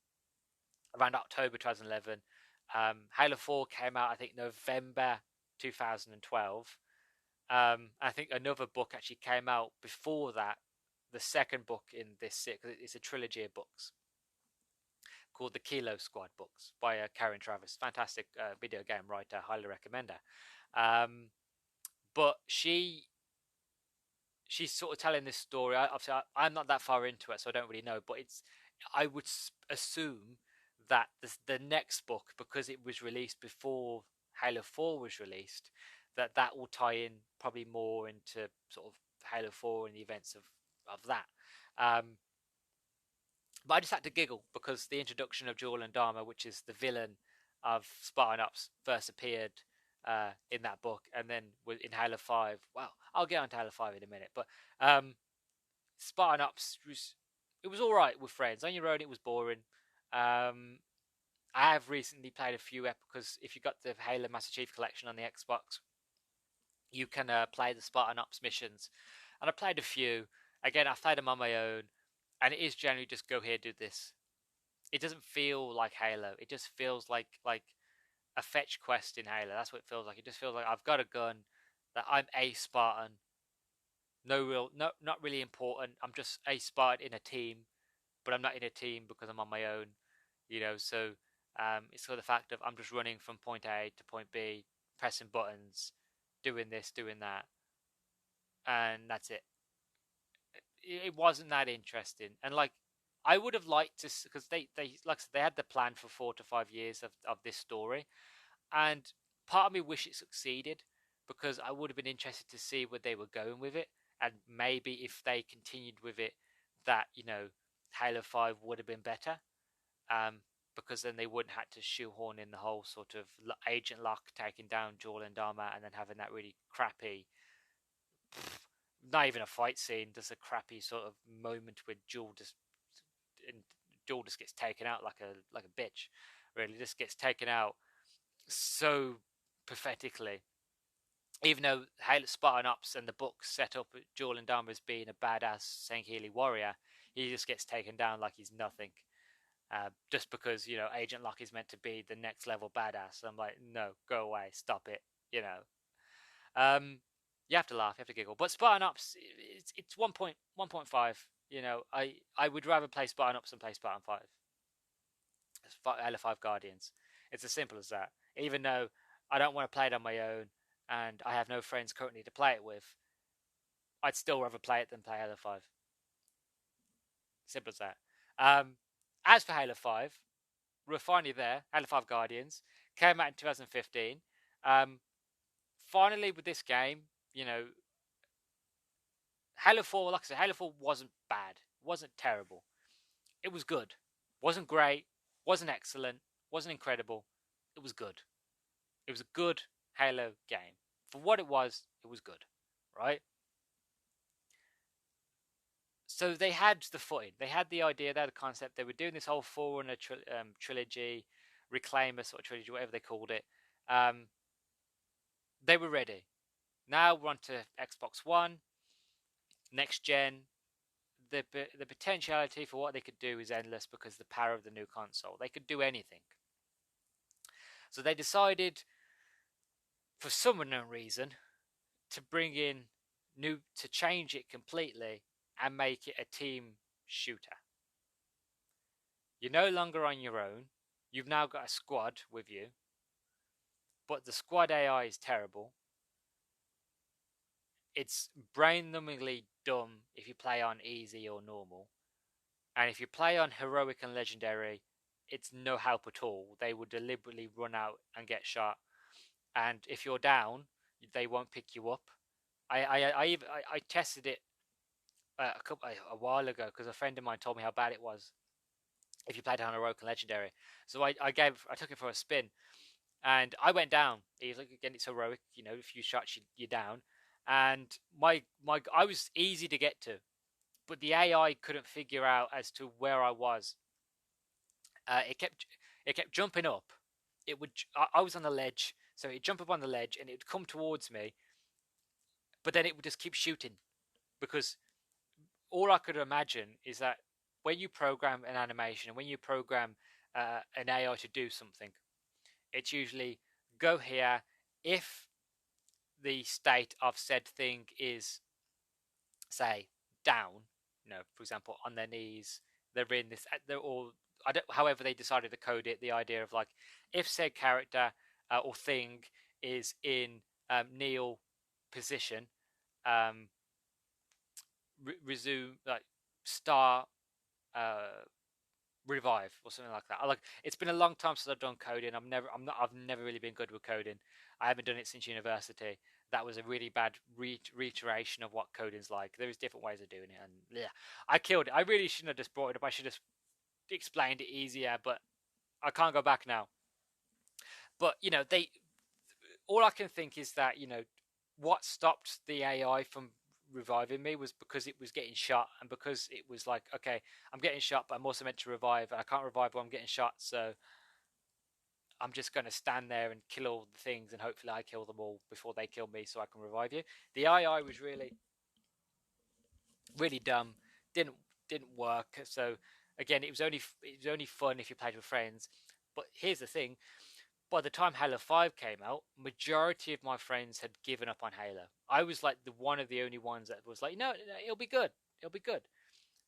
around October 2011. Halo 4 came out, I think, November 2012. I think another book actually came out before that, the second book in this series. It's a trilogy of books called the Kilo Squad books by Karen Travis. Fantastic video game writer, highly recommend her. But she's sort of telling this story. Obviously, I'm not that far into it, so I don't really know. But I would assume that the next book, because it was released before Halo 4 was released, that will tie in probably more into sort of Halo 4 and the events of that. But I just had to giggle because the introduction of Joel and Dharma, which is the villain of Spartan Ops, first appeared in that book, and then in Halo 5. Well, I'll get on to Halo 5 in a minute, but Spartan Ops was all right with friends. On your own, it was boring. I have recently played a few because if you got the Halo Master Chief Collection on the Xbox, you can play the Spartan Ops missions, and I played a few. Again, I played them on my own, and it is generally just go here, do this. It doesn't feel like Halo. It just feels like a fetch quest in Halo. That's what it feels like. It just feels like I've got a gun, that I'm a Spartan. Not really important. I'm just a Spartan in a team, but I'm not in a team because I'm on my own. So it's sort of the fact of I'm just running from point A to point B, pressing buttons, doing this, doing that, and that's it. It wasn't that interesting, and I would have liked to, because they like I said, they had the plan for 4 to 5 years of this story, and part of me wish it succeeded because I would have been interested to see where they were going with it, and maybe if they continued with it, that Halo 5 would have been better, because then they wouldn't have to shoehorn in the whole sort of Agent Locke taking down Joel and Dharma, and then having that really crappy. Not even a fight scene, just a crappy sort of moment where Joel just gets taken out like a bitch. Really, just gets taken out so pathetically. Even though Spartan Ops and the book set up Joel and Dharma as being a badass Saint-Healy warrior, he just gets taken down like he's nothing. Just because Agent Locke is meant to be the next level badass. I'm like, no, go away, stop it. You have to laugh, you have to giggle. But Spartan Ops, it's 1.5. I would rather play Spartan Ops than play Spartan 5. Halo 5 Guardians. It's as simple as that. Even though I don't want to play it on my own, and I have no friends currently to play it with, I'd still rather play it than play Halo 5. Simple as that. As for Halo 5, we're finally there. Halo 5 Guardians came out in 2015. Finally, with this game, Halo 4, like I said, Halo 4 wasn't bad. It wasn't terrible. It was good. Wasn't great. Wasn't excellent. Wasn't incredible. It was good. It was a good Halo game. For what it was good. Right? So they had the footing. They had the idea, they had the concept. They were doing this whole Forerunner trilogy, Reclaimer sort of trilogy, whatever they called it. They were ready. Now we're on to Xbox One, next gen. The potentiality for what they could do is endless because of the power of the new console. They could do anything. So they decided, for some unknown reason, to change it completely and make it a team shooter. You're no longer on your own. You've now got a squad with you. but the squad AI is terrible. It's brain-numbingly dumb if you play on easy or normal, and if you play on heroic and legendary, it's no help at all. They will deliberately run out and get shot, and if you're down, they won't pick you up. I tested it a while ago because a friend of mine told me how bad it was if you played on heroic and legendary. So I took it for a spin, and I went down. He's like, again, it's heroic, a few shots you're down, and my I was easy to get to, but the AI couldn't figure out as to where I was. It kept jumping up. I was on the ledge, so it'd jump up on the ledge and it'd come towards me, but then it would just keep shooting because all I could imagine is that when you program an animation and when you program an AI to do something, it's usually go here if the state of said thing is, say, down. For example, on their knees, they're in this. They're all. I don't. However, they decided to code it. The idea of like, if said character or thing is in kneel position, resume like start revive or something like that. It's been a long time since I've done coding. I've never really been good with coding. I haven't done it since university. That was a really bad reiteration of what coding's like. There's different ways of doing it, and yeah, I killed it. I really shouldn't have just brought it up. I should have explained it easier, but I can't go back now. But all I can think is that what stopped the AI from reviving me was because it was getting shot, and because it was like, okay, I'm getting shot, but I'm also meant to revive, and I can't revive while I'm getting shot, so I'm just going to stand there and kill all the things, and hopefully I kill them all before they kill me, so I can revive you. The AI was really, really dumb. Didn't work. So again, it was only fun if you played with friends. But here's the thing: by the time Halo 5 came out, majority of my friends had given up on Halo. I was like one of the only ones that was like, no, it'll be good. It'll be good.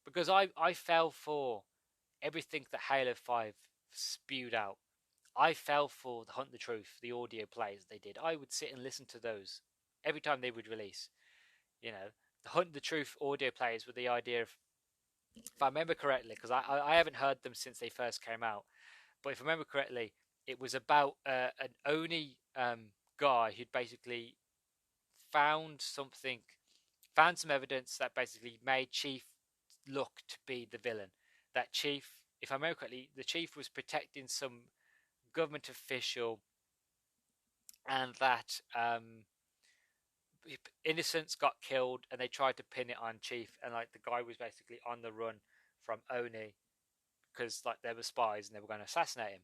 Because I fell for everything that Halo 5 spewed out. I fell for the Hunt the Truth, the audio plays they did. I would sit and listen to those every time they would release. The Hunt the Truth audio plays with the idea of, if I remember correctly, because I haven't heard them since they first came out, but if I remember correctly, it was about an Oni guy who'd basically found some evidence that basically made Chief look to be the villain. That Chief, if I remember correctly, the Chief was protecting some government official, and that innocents got killed, and they tried to pin it on Chief, and like the guy was basically on the run from Oni because like they were spies and they were going to assassinate him.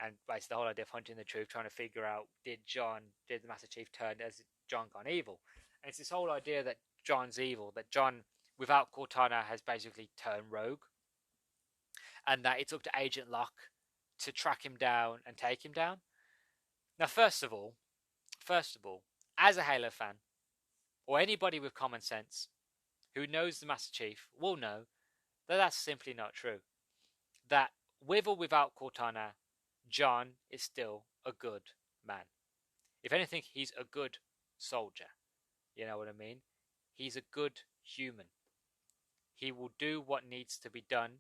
And basically the whole idea of hunting the truth, trying to figure out did the Master Chief turn, has John gone evil? And it's this whole idea that John's evil, that John without Cortana has basically turned rogue, and that it's up to Agent Locke to track him down and take him down. Now, first of all, as a Halo fan, or anybody with common sense who knows the Master Chief will know that that's simply not true. That with or without Cortana, John is still a good man. If anything, he's a good soldier. You know what I mean? He's a good human. He will do what needs to be done,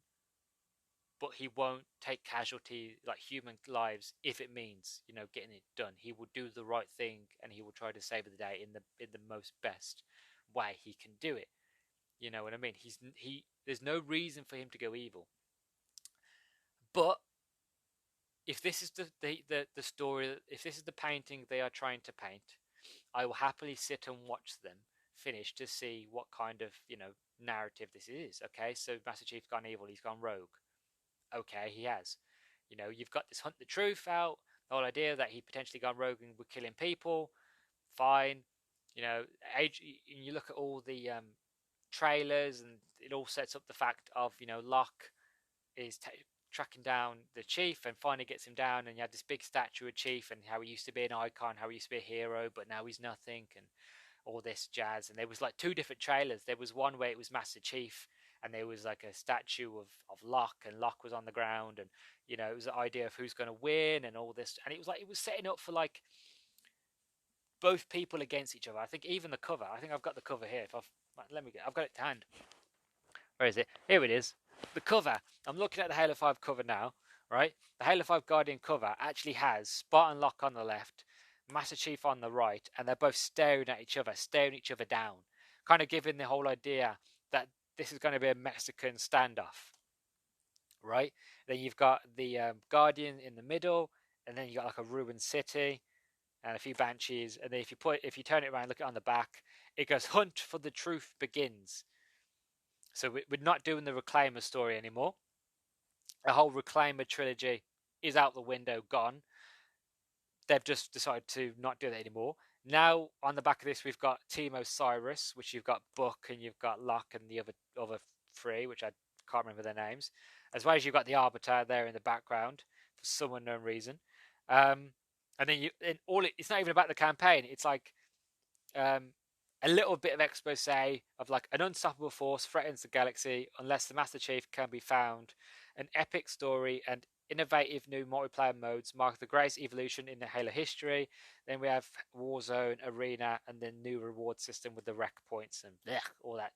but he won't take casualty, like human lives, if it means getting it done. He will do the right thing, and he will try to save the day in the most best way he can do it. You know what I mean? There's no reason for him to go evil. But if this is the story, if this is the painting they are trying to paint, I will happily sit and watch them finish to see what kind of narrative this is. Okay, so Master Chief's gone evil, he's gone rogue. Okay, he has. You've got this Hunt the Truth out, the whole idea that he potentially gone rogue and were killing people. Fine. You look at all the trailers, and it all sets up the fact of Locke is tracking down the Chief and finally gets him down, and you had this big statue of Chief and how he used to be an icon, how he used to be a hero, but now he's nothing, and all this jazz. And there was like two different trailers. There was one where it was Master Chief, and there was like a statue of Locke, and Locke was on the ground, and it was the idea of who's going to win and all this, and it was setting up for like both people against each other. I think even the cover. I think I've got the cover here. I've got it to hand. Where is it? Here it is. The cover. I'm looking at the Halo 5 cover now, right? The Halo 5 Guardian cover actually has Spartan Locke on the left, Master Chief on the right, and they're both staring at each other, staring each other down, kind of giving the whole idea that this is going to be a Mexican standoff, right? Then you've got the Guardian in the middle, and then you got like a ruined city and a few banshees, and then if you turn it around, look at it on the back, it goes "Hunt for the Truth begins." So we're not doing the Reclaimer story anymore. The whole Reclaimer trilogy is out the window, gone. They've just decided to not do that anymore. Now, on the back of this, we've got Team Osiris, which you've got Buck, and you've got Locke, and the other three, which I can't remember their names. As well as you've got the Arbiter there in the background for some unknown reason. And then it's not even about the campaign. It's like a little bit of expose of like an unstoppable force threatens the galaxy unless the Master Chief can be found. An epic story and innovative new multiplayer modes mark the greatest evolution in the Halo history. Then we have Warzone, Arena, and then new reward system with the rec points and all that.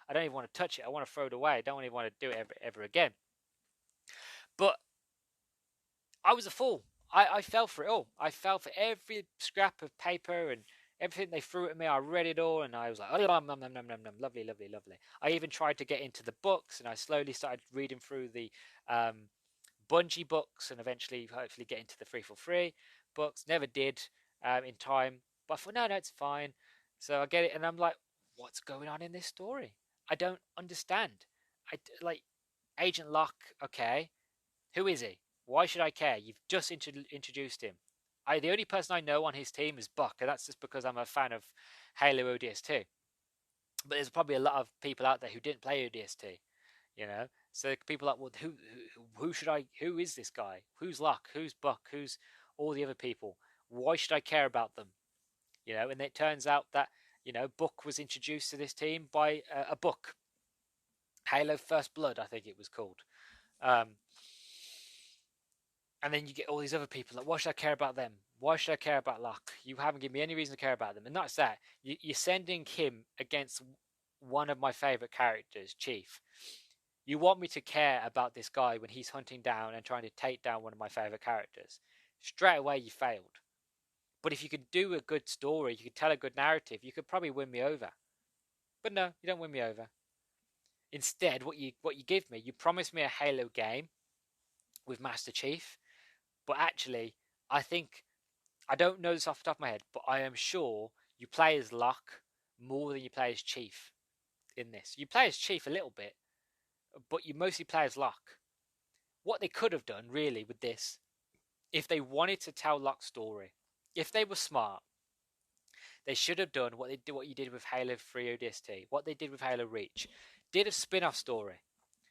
I don't even want to touch it. I want to throw it away. I don't even want to do it ever again. But I was a fool. I fell for it all. I fell for every scrap of paper and everything they threw at me. I read it all, and I was like, oh, lovely, lovely, lovely. I even tried to get into the books, and I slowly started reading through the Bungie books, and eventually, hopefully, get into the 343 books. Never did in time, but I thought, no, it's fine. So I get it, and I'm like, what's going on in this story? I don't understand. Like Agent Locke, okay, who is he? Why should I care? You've just introduced him. The only person I know on his team is Buck, and that's just because I'm a fan of Halo ODST. But there's probably a lot of people out there who didn't play ODST, So people are like, well, who is this guy? Who's Locke? Who's Buck? Who's all the other people? Why should I care about them? And it turns out that, Buck was introduced to this team by a book. Halo First Blood, I think it was called. And then you get all these other people like, why should I care about them? Why should I care about Locke? You haven't given me any reason to care about them. And that's that. You're sending him against one of my favourite characters, Chief. You want me to care about this guy when he's hunting down and trying to take down one of my favourite characters. Straight away, you failed. But if you could do a good story, you could tell a good narrative, you could probably win me over. But no, you don't win me over. Instead, what you give me, you promise me a Halo game with Master Chief. But actually, I don't know this off the top of my head, but I am sure you play as Locke more than you play as Chief in this. You play as Chief a little bit, but you mostly play as Locke. What they could have done, really, with this, if they wanted to tell Locke's story, if they were smart, they should have done what you did with Halo 3 ODST, what they did with Halo Reach. Did a spin-off story,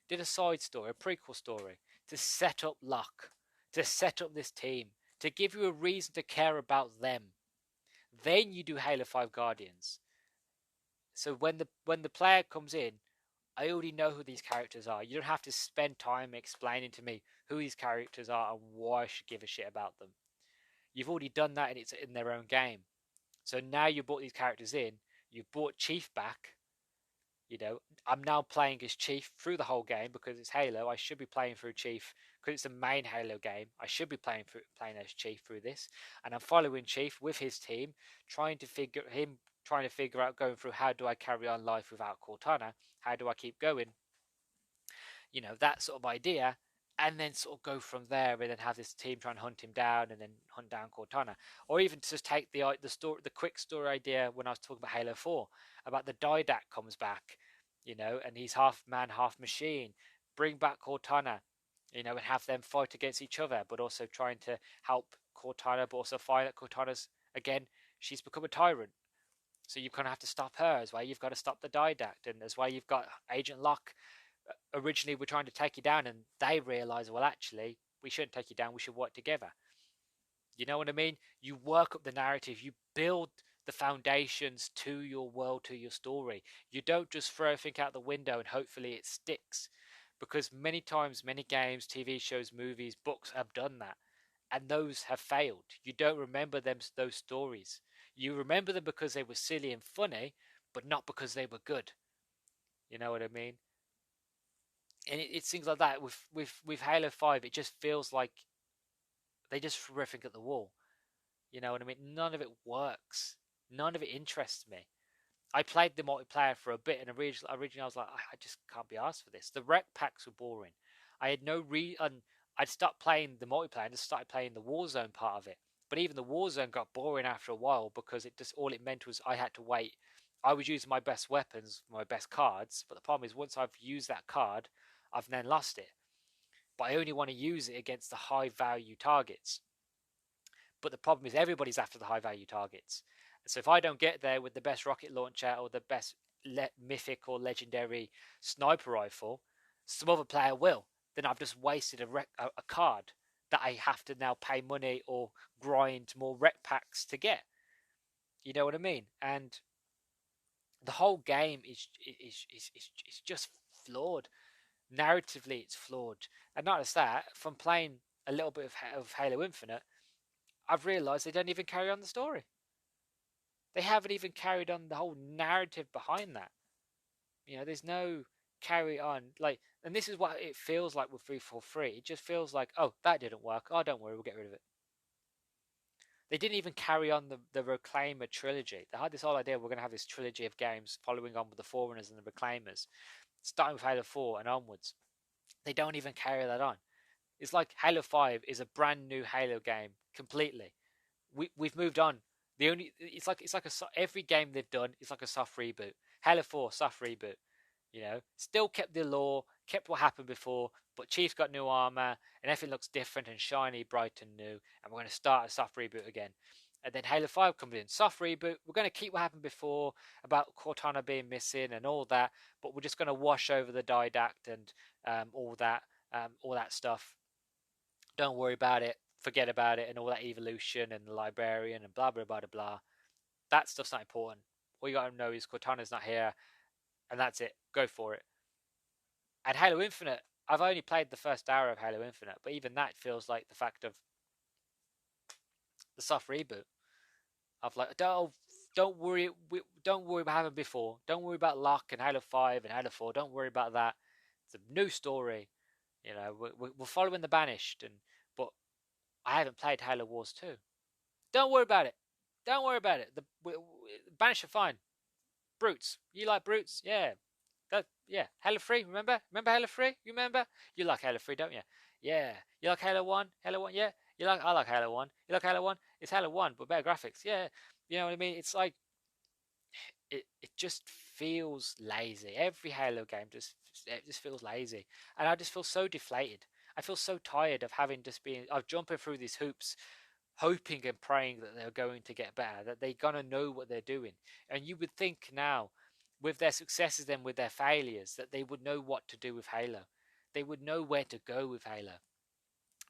did a side story, a prequel story, to set up Locke, to set up this team, to give you a reason to care about them. Then you do Halo 5 Guardians. So when the player comes in, I already know who these characters are. You don't have to spend time explaining to me who these characters are and why I should give a shit about them. You've already done that, and it's in their own game. So now you brought these characters in, you've brought Chief back. I'm now playing as Chief through the whole game because it's Halo. I should be playing through Chief because it's the main Halo game. I should be playing as Chief through this, and I'm following Chief with his team, trying to figure out going through how do I carry on life without Cortana? How do I keep going? That sort of idea, and then sort of go from there, and then have this team try and hunt him down, and then hunt down Cortana, or even just take the quick story idea when I was talking about Halo 4 about the Didact comes back. And he's half man, half machine. Bring back Cortana, and have them fight against each other, but also trying to help Cortana, but also find that Cortana's, again, she's become a tyrant. So you kind of have to stop her as well. You've got to stop the Didact, and as well you've got Agent Locke. Originally, we're trying to take you down, and they realise, well, actually, we shouldn't take you down. We should work together. You know what I mean? You work up the narrative. You build the foundations to your world, to your story. You don't just throw everything out the window and hopefully it sticks. Because many times, many games, TV shows, movies, books have done that. And those have failed. You don't remember those stories. You remember them because they were silly and funny, but not because they were good. You know what I mean? And it's things like that with Halo 5. It just feels like they just threw everything at the wall. You know what I mean? None of it works. None of it interests me. I played the multiplayer for a bit, and originally I was like, I just can't be asked for this. The rec packs were boring. I had no I'd stopped playing the multiplayer and just started playing the Warzone part of it. But even the Warzone got boring after a while because it just all it meant was I had to wait. I was using my best weapons, my best cards, but the problem is once I've used that card, I've then lost it. But I only want to use it against the high value targets. But the problem is everybody's after the high value targets. So if I don't get there with the best rocket launcher or the best mythic or legendary sniper rifle, some other player will. Then I've just wasted a card that I have to now pay money or grind more rec packs to get. You know what I mean? And the whole game is just flawed. Narratively, it's flawed. And not just that, from playing a little bit of Halo Infinite, I've realised they don't even carry on the story. They haven't even carried on the whole narrative behind that. You know, there's no carry on. And this is what it feels like with 343. It just feels like, oh, that didn't work. Oh, don't worry, we'll get rid of it. They didn't even carry on the Reclaimer trilogy. They had this whole idea we're going to have this trilogy of games following on with the Forerunners and the Reclaimers, starting with Halo 4 and onwards. They don't even carry that on. It's like Halo 5 is a brand new Halo game completely. We've moved on. It's like every game they've done is like a soft reboot. Halo 4 soft reboot. You know, still kept the lore, kept what happened before, but Chief's got new armor and everything looks different and shiny, bright and new. And we're going to start a soft reboot again. And then Halo 5 comes in, soft reboot. We're going to keep what happened before about Cortana being missing and all that, but we're just going to wash over the Didact and all that stuff. Don't worry about it. Forget about it and all that evolution and the Librarian and blah blah blah blah. That stuff's not important. All you gotta know is Cortana's not here, and that's it. Go for it. And Halo Infinite, I've only played the first hour of Halo Infinite, but even that feels like the fact of the soft reboot. Of like, don't worry about what happened before. Don't worry about Locke and Halo 5 and Halo 4. Don't worry about that. It's a new story. You know, we're following the Banished, but I haven't played Halo Wars 2. Don't worry about it. Don't worry about it. The Banished are fine. Brutes. You like Brutes? Yeah. Halo 3, remember? Remember Halo 3? You remember? You like Halo 3, don't you? Yeah. You like Halo 1? Halo 1, yeah. I like Halo 1. You like Halo 1? It's Halo 1, but better graphics. Yeah. You know what I mean? It's like it just feels lazy. Every Halo game just feels lazy. And I just feel so deflated. I feel so tired of jumping through these hoops, hoping and praying that they're going to get better, that they're going to know what they're doing. And you would think now, with their successes and with their failures, that they would know what to do with Halo. They would know where to go with Halo.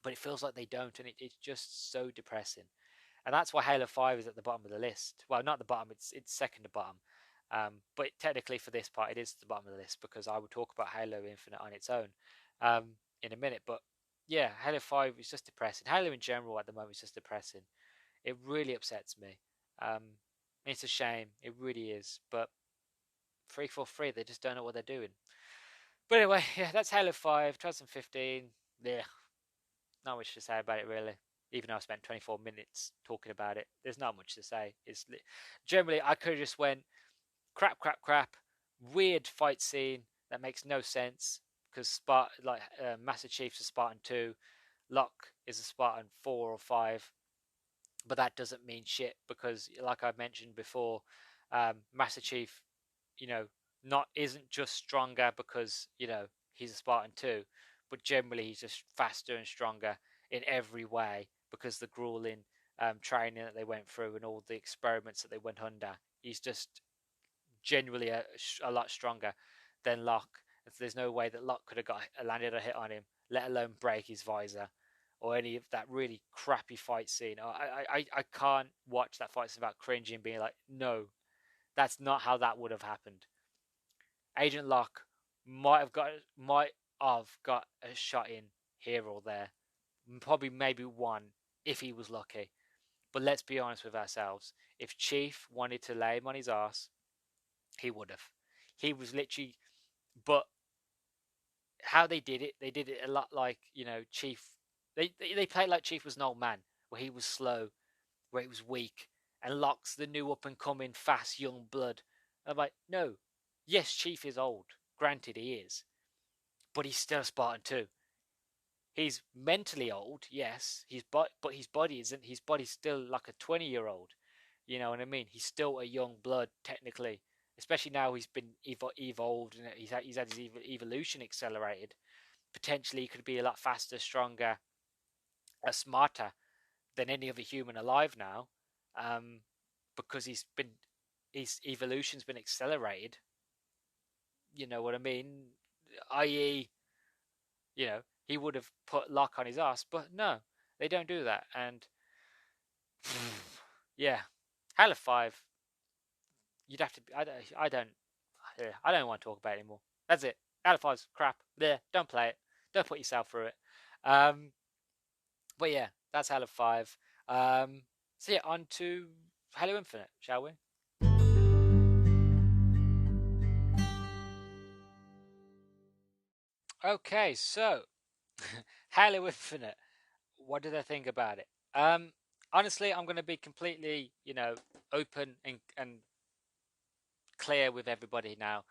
But it feels like they don't, and it's just so depressing. And that's why Halo 5 is at the bottom of the list. Well, not the bottom, it's second to bottom. But technically for this part, it is the bottom of the list because I will talk about Halo Infinite on its own in a minute. But yeah, Halo 5 is just depressing. Halo in general at the moment is just depressing. It really upsets me. It's a shame. It really is. But 343, they just don't know what they're doing. But anyway, yeah, that's Halo 5, 2015. Yeah, not much to say about it really. Even though I spent 24 minutes talking about it, there's not much to say. Generally, I could have just went crap, weird fight scene that makes no sense because Master Chief's a Spartan 2, Locke is a Spartan 4 or 5, but that doesn't mean shit because, like I mentioned before, Master Chief, isn't just stronger because he's a Spartan 2, but generally he's just faster and stronger in every way because the grueling training that they went through and all the experiments that they went under. He's just genuinely a lot stronger than Locke. There's no way that Locke could have landed a hit on him, let alone break his visor or any of that really crappy fight scene. I can't watch that fight scene without cringing, being like, no, that's not how that would have happened. Agent Locke might have got a shot in here or there, probably maybe one if he was lucky. But let's be honest with ourselves. If Chief wanted to lay him on his ass, he would have. He was literally, but how they did it a lot like, Chief. They played like Chief was an old man, where he was slow, where he was weak, and Locke's the new up and coming fast young blood. And I'm like, no, yes, Chief is old. Granted, he is, but he's still a Spartan too. He's mentally old, yes. But his body isn't. His body's still like a 20-year-old. You know what I mean? He's still a young blood technically, especially now he's been evolved and he's had his evolution accelerated. Potentially, he could be a lot faster, stronger, smarter than any other human alive now, because his evolution's been accelerated. You know what I mean? I.e., he would have put Locke on his ass, but no, they don't do that. And yeah, Halo 5, you'd have to. I don't want to talk about it anymore. That's it. Halo 5's crap. There, don't play it. Don't put yourself through it. But yeah, that's Halo 5. So yeah, on to Halo Infinite, shall we? Okay, so Halo Infinite. What did I think about it? Honestly, I'm going to be completely, open and clear with everybody now.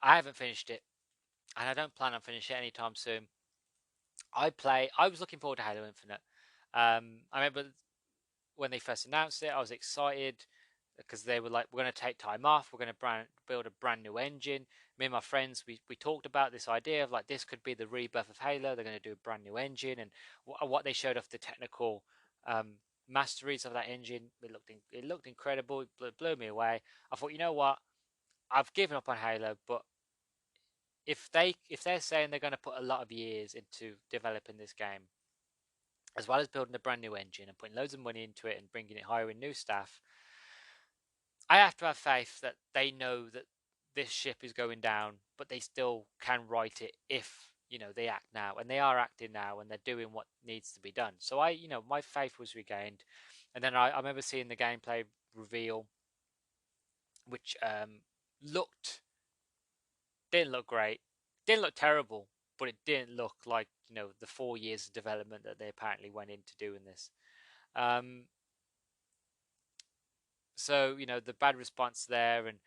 I haven't finished it, and I don't plan on finishing it anytime soon. I was looking forward to Halo Infinite. I remember when they first announced it, I was excited because they were like, we're going to take time off, we're going to build a brand new engine. Me and my friends, we talked about this idea of like, this could be the rebirth of Halo. They're going to do a brand new engine, and what they showed off the technical masteries of that engine, it looked incredible. It blew me away. I thought, you know what, I've given up on Halo, but if they're saying they're going to put a lot of years into developing this game, as well as building a brand new engine and putting loads of money into it and bringing it, hiring new staff, I have to have faith that they know that this ship is going down, but they still can right it if, they act now. And they are acting now, and they're doing what needs to be done. So my faith was regained. And then I remember seeing the gameplay reveal, which didn't look great, didn't look terrible, but it didn't look like, the 4 years of development that they apparently went into doing this. So, the bad response there, and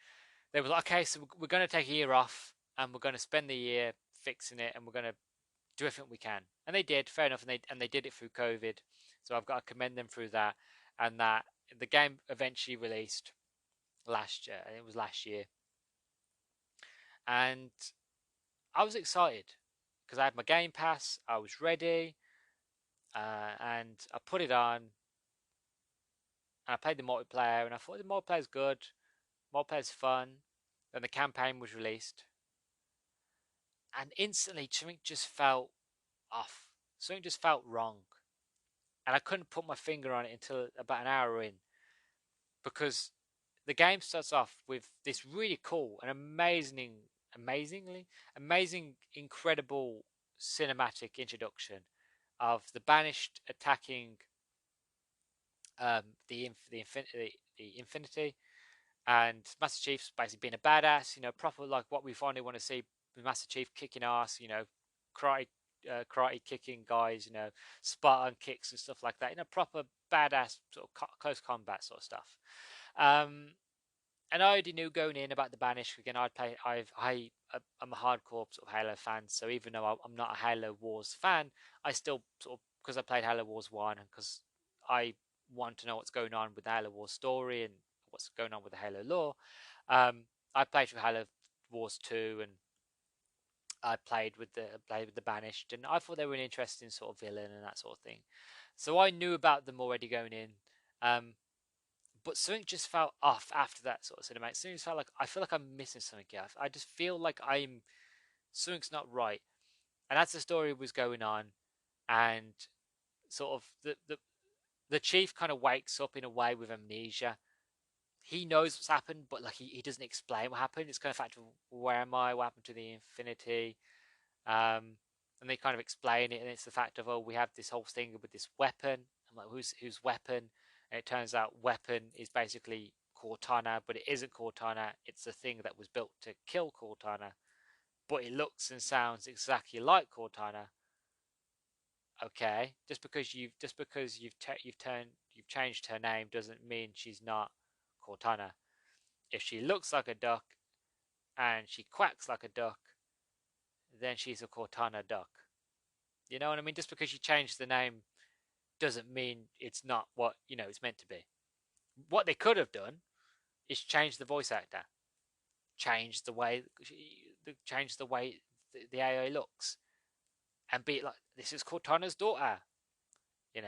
they were like, okay, so we're going to take a year off, and we're going to spend the year fixing it, and we're going to do everything we can. And they did, fair enough, and they did it through COVID. So I've got to commend them through that. And that the game eventually released last year. It was last year. And I was excited because I had my Game Pass. I was ready, and I put it on. And I played the multiplayer, and I thought the multiplayer's good. Multiplayer's fun. Then the campaign was released, and instantly something just felt off. Something just felt wrong, and I couldn't put my finger on it until about an hour in, because the game starts off with this really cool and amazing, incredible cinematic introduction of the Banished attacking the Infinity, and Master Chief's basically being a badass, proper like what we finally want to see with Master Chief kicking ass, karate kicking guys, Spartan kicks and stuff like that, proper badass sort of close combat sort of stuff. And I already knew going in about the Banished. Again, I'm a hardcore sort of Halo fan, so even though I'm not a Halo Wars fan, I still sort of, because I played Halo Wars 1 and because I want to know what's going on with the Halo Wars story and what's going on with the Halo lore. I played through Halo Wars 2, and I played with the Banished, and I thought they were an interesting sort of villain and that sort of thing. So I knew about them already going in. But something just felt off after that sort of cinematic. Something felt like I feel like I'm missing something here. I just feel like something's not right. And as the story was going on, and sort of the chief kind of wakes up in a way with amnesia. He knows what's happened, but like he doesn't explain what happened. It's kind of fact of where am I? What happened to the Infinity? And they kind of explain it, and it's the fact of, oh, we have this whole thing with this weapon. I'm like, whose weapon? And it turns out weapon is basically Cortana, but it isn't Cortana. It's a thing that was built to kill Cortana, but it looks and sounds exactly like Cortana. Okay, just because you've changed her name doesn't mean she's not Cortana. If she looks like a duck and she quacks like a duck, then she's a Cortana duck. You know what I mean? Just because you change the name doesn't mean it's not what it's meant to be. What they could have done is change the voice actor, change the way the AI looks, and be like, this is Cortana's daughter, and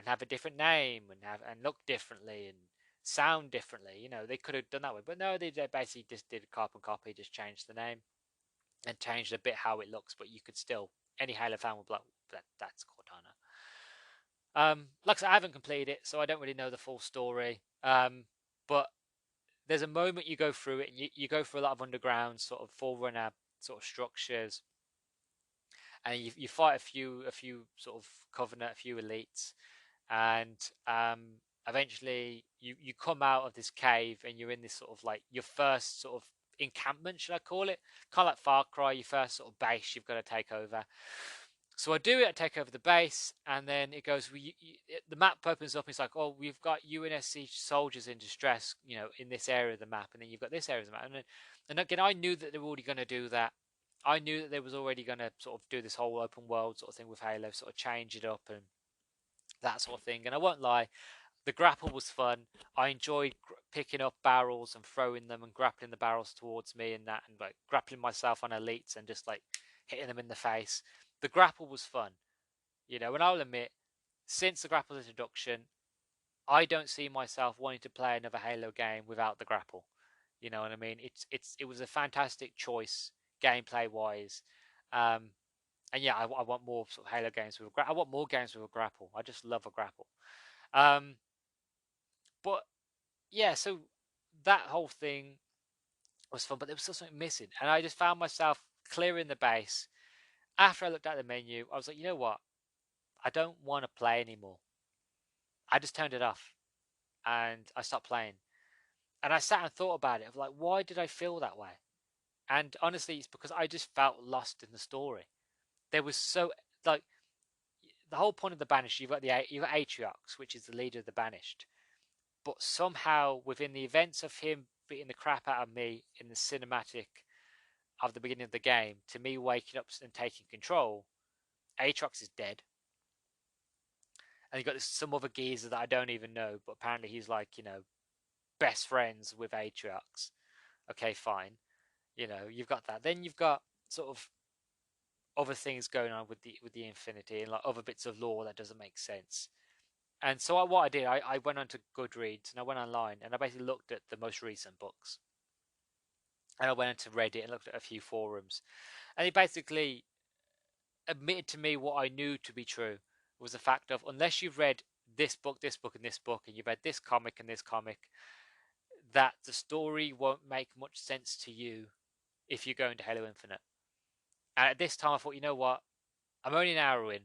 have a different name and look differently and sound differently. They could have done that way, but no, they basically just did a carbon copy, just changed the name and changed a bit how it looks, but you could still, any Halo fan would be like, that's Cortana. Like I said, I haven't completed it, so I don't really know the full story. But there's a moment you go through it, and you go through a lot of underground sort of Forerunner sort of structures, and you fight a few sort of Covenant, a few elites, and eventually you come out of this cave, and you're in this sort of like your first sort of encampment, should I call it? Kind of like Far Cry, your first sort of base you've got to take over. So I do it, I take over the base, and then it goes, the map opens up, and it's like, oh, we've got UNSC soldiers in distress, in this area of the map, and then you've got this area of the map. And again, I knew that they were already going to do that. I knew that they was already going to sort of do this whole open world sort of thing with Halo, sort of change it up and that sort of thing. And I won't lie, the grapple was fun. I enjoyed picking up barrels and throwing them and grappling the barrels towards me and like grappling myself on elites and just like hitting them in the face. The grapple was fun, and I'll admit, since the grapple's introduction, I don't see myself wanting to play another Halo game without the grapple. You know what I mean? It was a fantastic choice gameplay wise, and yeah, I want more sort of Halo games with a grapple. I want more games with a grapple. I just love a grapple. But yeah, so that whole thing was fun, but there was still something missing, and I just found myself clearing the base. After I looked at the menu, I was like, you know what? I don't want to play anymore. I just turned it off and I stopped playing. And I sat and thought about it. Of like, why did I feel that way? And honestly, it's because I just felt lost in the story. There was so like the whole point of the Banished. You've got Atriox, which is the leader of the Banished. But somehow, within the events of him beating the crap out of me in the cinematic of the beginning of the game, to me waking up and taking control, Atriox is dead. And you got some other geezer that I don't even know, but apparently he's like, best friends with Atriox. Okay, fine. You've got that. Then you've got sort of other things going on with the Infinity and like other bits of lore that doesn't make sense. And so what I did, I went on to Goodreads and I went online and I basically looked at the most recent books. And I went into Reddit and looked at a few forums. And it basically admitted to me what I knew to be true was the fact of, unless you've read this book, and this book, and you've read this comic and this comic, that the story won't make much sense to you if you go into Halo Infinite. And at this time, I thought, you know what? I'm only an hour in.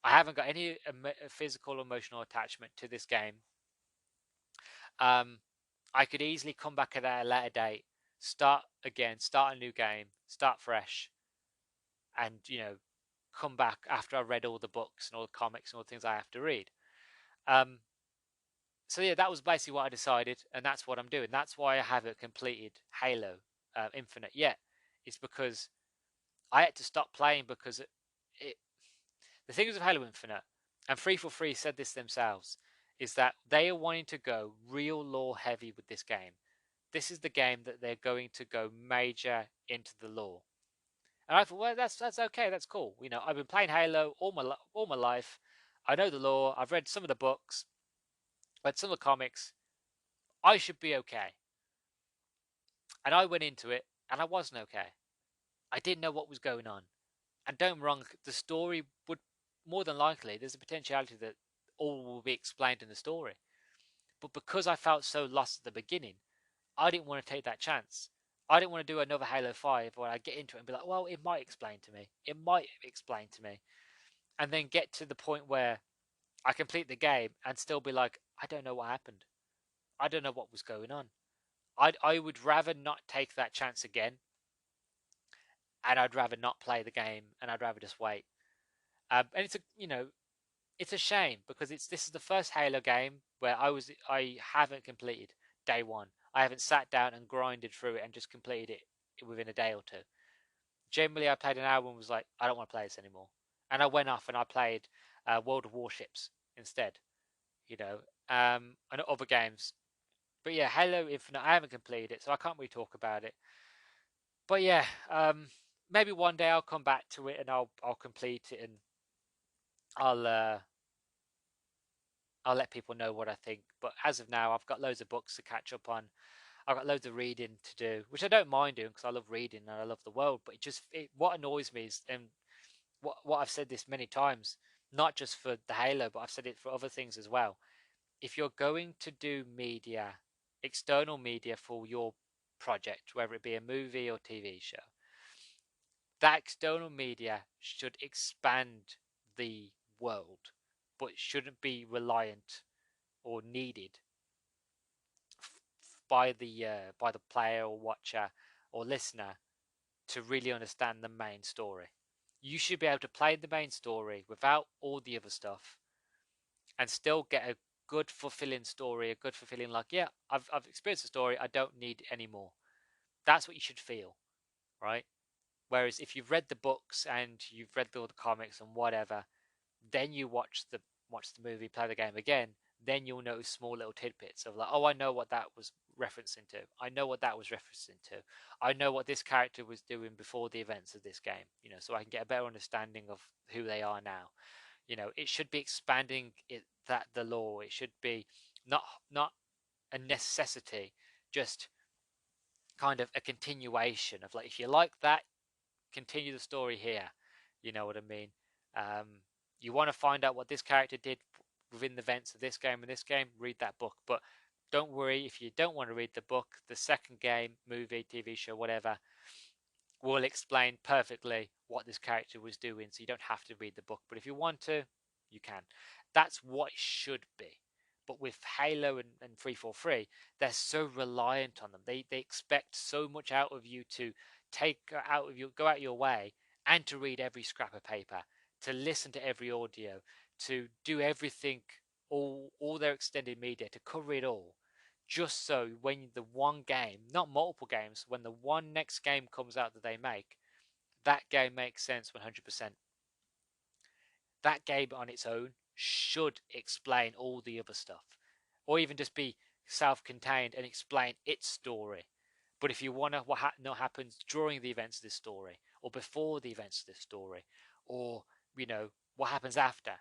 I haven't got any physical or emotional attachment to this game. I could easily come back at a later date, start again, start a new game, start fresh, and come back after I read all the books and all the comics and all the things I have to read. So yeah, that was basically what I decided, and that's what I'm doing. That's why I haven't completed Halo Infinite yet. It's because I had to stop playing because the thing is with Halo Infinite, and 343 said this themselves, is that they are wanting to go real lore heavy with this game. This is the game that they're going to go major into the lore. And I thought, well, that's okay, that's cool. I've been playing Halo all my life. I know the lore. I've read some of the books, read some of the comics. I should be okay. And I went into it, and I wasn't okay. I didn't know what was going on. And don't get me wrong, the story would more than likely, there's a potentiality that all will be explained in the story. But because I felt so lost at the beginning, I didn't want to take that chance. I didn't want to do another Halo 5 where I get into it and be like, well, it might explain to me. It might explain to me. And then get to the point where I complete the game and still be like, I don't know what happened. I don't know what was going on. I would rather not take that chance again, and I'd rather not play the game, and I'd rather just wait. And it's a shame because this is the first Halo game where I haven't completed day one. I haven't sat down and grinded through it and just completed it within a day or two. Generally, I played an hour and was like, I don't want to play this anymore, and I went off and I played World of Warships instead. And other games. But yeah, Halo Infinite, I haven't completed it, so I can't really talk about it. But yeah, maybe one day I'll come back to it and I'll complete it, and I'll uh, I'll let people know what I think. But as of now, I've got loads of books to catch up on. I've got loads of reading to do, which I don't mind doing because I love reading and I love the world. But what annoys me is, and what I've said this many times, not just for the Halo, but I've said it for other things as well. If you're going to do media, external media for your project, whether it be a movie or TV show, that external media should expand the world, but shouldn't be reliant or needed by the player or watcher or listener to really understand the main story. You should be able to play the main story without all the other stuff and still get a good fulfilling story, a good fulfilling, like, yeah, I've experienced the story, I don't need any more. That's what you should feel, right? Whereas if you've read the books and you've read all the comics and whatever, then you watch the movie, play the game again, then you'll notice small little tidbits of like, oh, I know what that was referencing to. I know what that was referencing to. I know what this character was doing before the events of this game, so I can get a better understanding of who they are now. It should be expanding the lore. It should be not a necessity, just kind of a continuation of, like, if you like that, continue the story here. You know what I mean? Um, you want to find out what this character did within the events of this game and this game, read that book. But don't worry if you don't want to read the book. The second game, movie, TV show, whatever, will explain perfectly what this character was doing, so you don't have to read the book. But if you want to, you can. That's what it should be. But with Halo and 343, they're so reliant on them. They expect so much out of you to go out your way and to read every scrap of paper, to listen to every audio, to do everything, all their extended media, to cover it all, just so when the one game, not multiple games, when the one next game comes out that they make, that game makes sense 100%. That game on its own should explain all the other stuff, or even just be self-contained and explain its story. But if you want to what happens during the events of this story, or before the events of this story, or what happens after,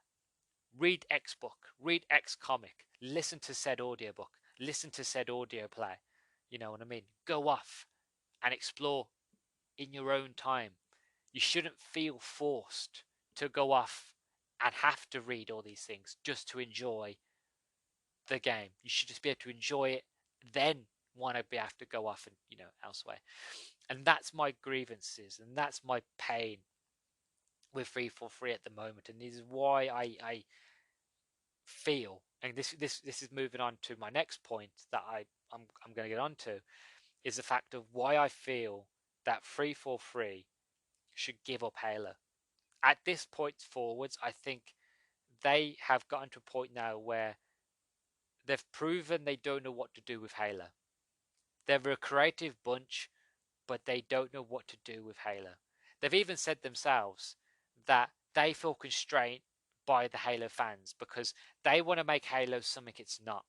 read X book, read X comic, listen to said audiobook, listen to said audio play. You know what I mean? Go off and explore in your own time. You shouldn't feel forced to go off and have to read all these things just to enjoy the game. You should just be able to enjoy it, then want to be able to go off and elsewhere. And that's my grievances, and that's my pain with 343 at the moment, and this is why I feel, and this is moving on to my next point that I'm going to get onto, is the fact of why I feel that 343 should give up Halo. At this point forwards, I think they have gotten to a point now where they've proven they don't know what to do with Halo. They're a creative bunch, but they don't know what to do with Halo. They've even said themselves that they feel constrained by the Halo fans because they want to make Halo something it's not.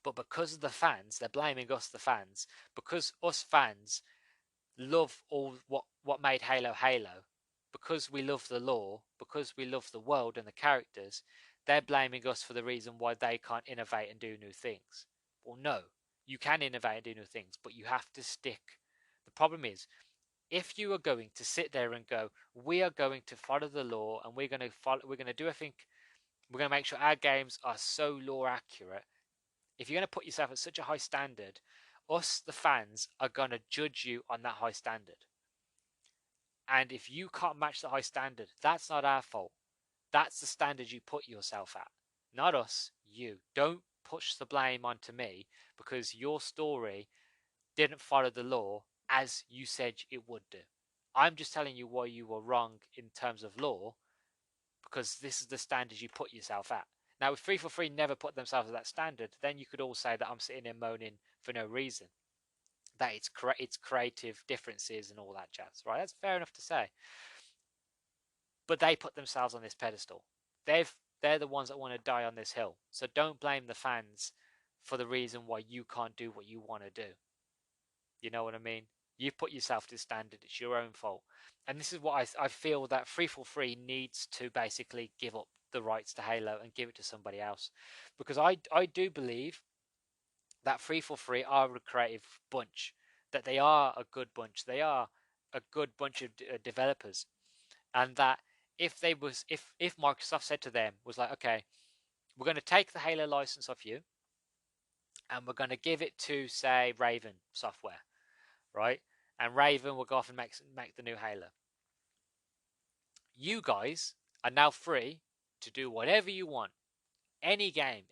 But because of the fans, they're blaming us, the fans, because us fans love all what made Halo Halo, because we love the lore, because we love the world and the characters, they're blaming us for the reason why they can't innovate and do new things. Well, no, you can innovate and do new things, but you have to stick. The problem is, if you are going to sit there and go, we are going to follow the law and we're going to do everything, we're going to make sure our games are so law accurate. If you're going to put yourself at such a high standard, us, the fans, are going to judge you on that high standard. And if you can't match the high standard, that's not our fault. That's the standard you put yourself at. Not us, you. Don't push the blame onto me because your story didn't follow the law as you said it would do. I'm just telling you why you were wrong in terms of law because this is the standard you put yourself at. Now, if 343 never put themselves at that standard, then you could all say that I'm sitting here moaning for no reason. That it's creative differences and all that jazz, right? That's fair enough to say. But they put themselves on this pedestal. They're the ones that want to die on this hill. So don't blame the fans for the reason why you can't do what you want to do. You know what I mean? You put yourself to standard. It's your own fault. And this is what I feel that 343 needs to basically give up the rights to Halo and give it to somebody else. Because I do believe that 343 are a creative bunch. That they are a good bunch. They are a good bunch of developers. And that if Microsoft said to them, was like, okay, we're going to take the Halo license off you and we're going to give it to, say, Raven Software, right? And Raven will go off and make the new Halo. You guys are now free to do whatever you want. Any game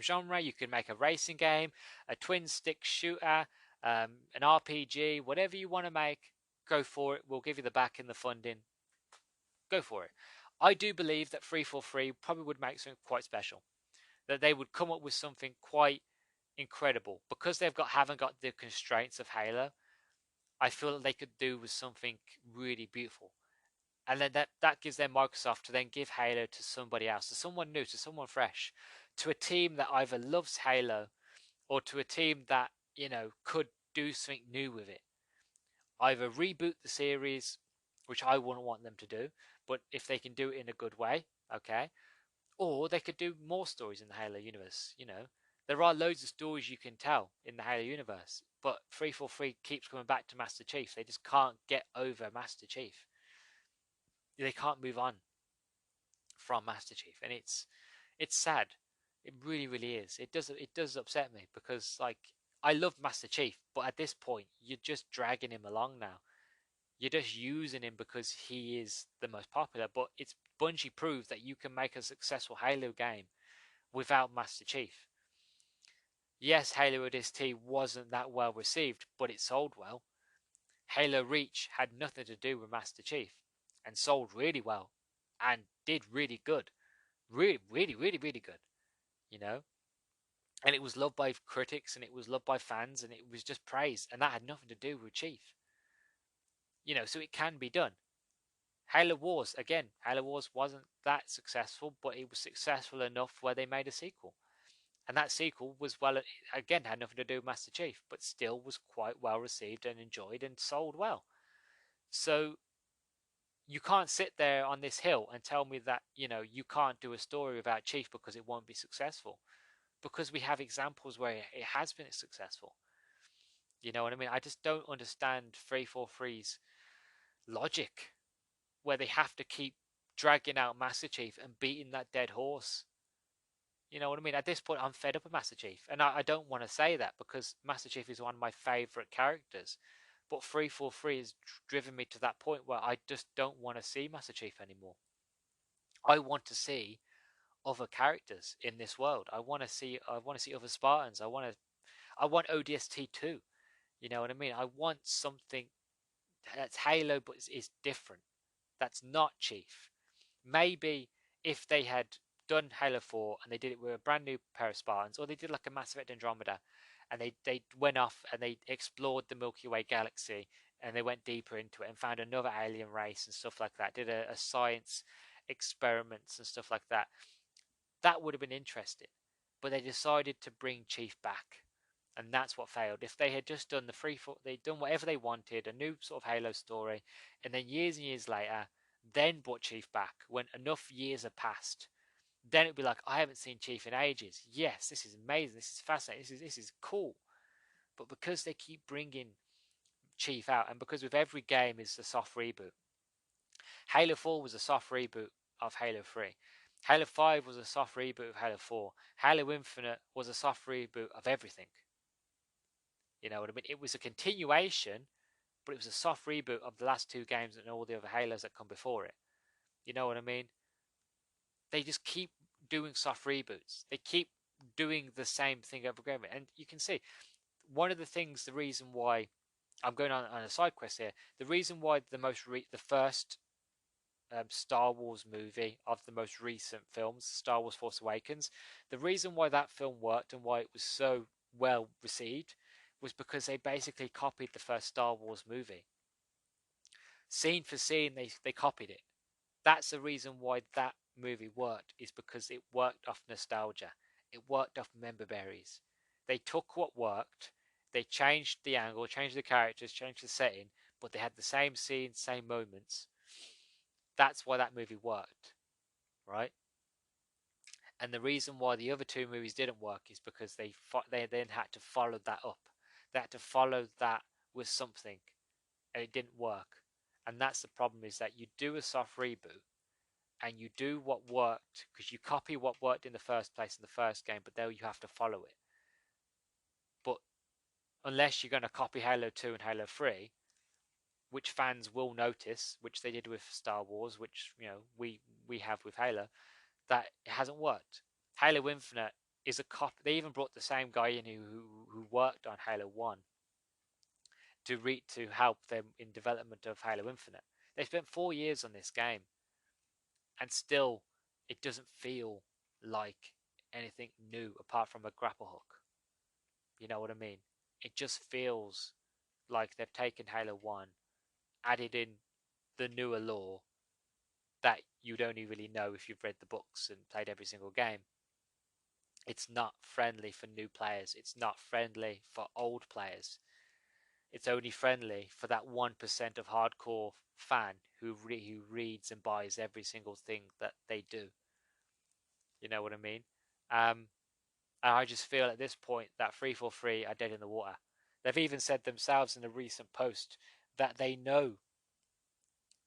genre. You can make a racing game, a twin stick shooter, an RPG, whatever you want to make, go for it. We'll give you the back and the funding. Go for it. I do believe that 343 probably would make something quite special. That they would come up with something quite incredible because haven't got the constraints of Halo. I feel that they could do with something really beautiful, and then that gives them Microsoft to then give Halo to somebody else, to someone new, to someone fresh, to a team that either loves Halo or to a team that could do something new with it. Either reboot the series, which I wouldn't want them to do, but if they can do it in a good way, okay. Or they could do more stories in the Halo universe. There are loads of stories you can tell in the Halo universe, but 343 keeps coming back to Master Chief. They just can't get over Master Chief. They can't move on from Master Chief, and it's sad. It really, really is. It does upset me because I love Master Chief, but at this point you're just dragging him along now. You're just using him because he is the most popular, but it's Bungie proved that you can make a successful Halo game without Master Chief. Yes, Halo ODST wasn't that well received, but it sold well. Halo Reach had nothing to do with Master Chief and sold really well and did really good. Really, really, really, really good. And it was loved by critics and it was loved by fans and it was just praised, and that had nothing to do with Chief. So it can be done. Halo Wars wasn't that successful, but it was successful enough where they made a sequel. And that sequel was, again, had nothing to do with Master Chief, but still was quite well received and enjoyed and sold well. So you can't sit there on this hill and tell me that, you can't do a story without Chief because it won't be successful. Because we have examples where it has been successful. You know what I mean? I just don't understand 343's logic, where they have to keep dragging out Master Chief and beating that dead horse. You know what I mean? At this point, I'm fed up with Master Chief. And I don't want to say that because Master Chief is one of my favourite characters. But 343 has driven me to that point where I just don't want to see Master Chief anymore. I want to see other characters in this world. I want to see other Spartans. I want ODST too. You know what I mean? I want something that's Halo but is different. That's not Chief. Maybe if they had done Halo 4 and they did it with a brand new pair of Spartans, or they did like a Mass Effect Andromeda and they went off and they explored the Milky Way galaxy and they went deeper into it and found another alien race and stuff like that, did a science experiments and stuff like that, that would have been interesting. But they decided to bring Chief back, and that's what failed. If they had just done they'd done whatever they wanted, a new sort of Halo story, and then years and years later, then brought Chief back when enough years had passed, then it'd be like, I haven't seen Chief in ages. Yes, this is amazing. This is fascinating. This is cool. But because they keep bringing chief out, and because with every game is a soft reboot. Halo 4 was a soft reboot of Halo 3. Halo 5 was a soft reboot of Halo 4. Halo Infinite was a soft reboot of everything. You know what I mean? It was a continuation, but it was a soft reboot of the last two games and all the other Halos that come before it. You know what I mean? They just keep doing soft reboots. They keep doing the same thing over again. And you can see one of the things, the reason why I'm going on a side quest here, the reason why the first Star Wars movie of the most recent films, Star Wars Force Awakens, the reason why that film worked and why it was so well received was because they basically copied the first Star Wars movie. Scene for scene, they copied it. That's the reason why that movie worked, is because it worked off nostalgia. It worked off member berries. They took what worked, they changed the angle, changed the characters, changed the setting, but they had the same scenes, same moments. That's why that movie worked, right? And the reason why the other two movies didn't work is because they then had to follow that up. They had to follow that with something, and it didn't work. And that's the problem, is that you do a soft reboot and you do what worked because you copy what worked in the first place in the first game, but then you have to follow it. But unless you're going to copy Halo 2 and Halo 3, which fans will notice, which they did with Star Wars, which we have with Halo, that it hasn't worked. Halo Infinite is a copy. They even brought the same guy in who worked on Halo 1 to help them in development of Halo Infinite. They spent 4 years on this game, and still it doesn't feel like anything new apart from a grapple hook. You know what I mean? It just feels like they've taken Halo 1, added in the newer lore that you'd only really know if you've read the books and played every single game. It's not friendly for new players. It's not friendly for old players. It's only friendly for that 1% of hardcore fan who reads and buys every single thing that they do. You know what I mean? And I just feel at this point that 343 are dead in the water. They've even said themselves in a recent post that they know,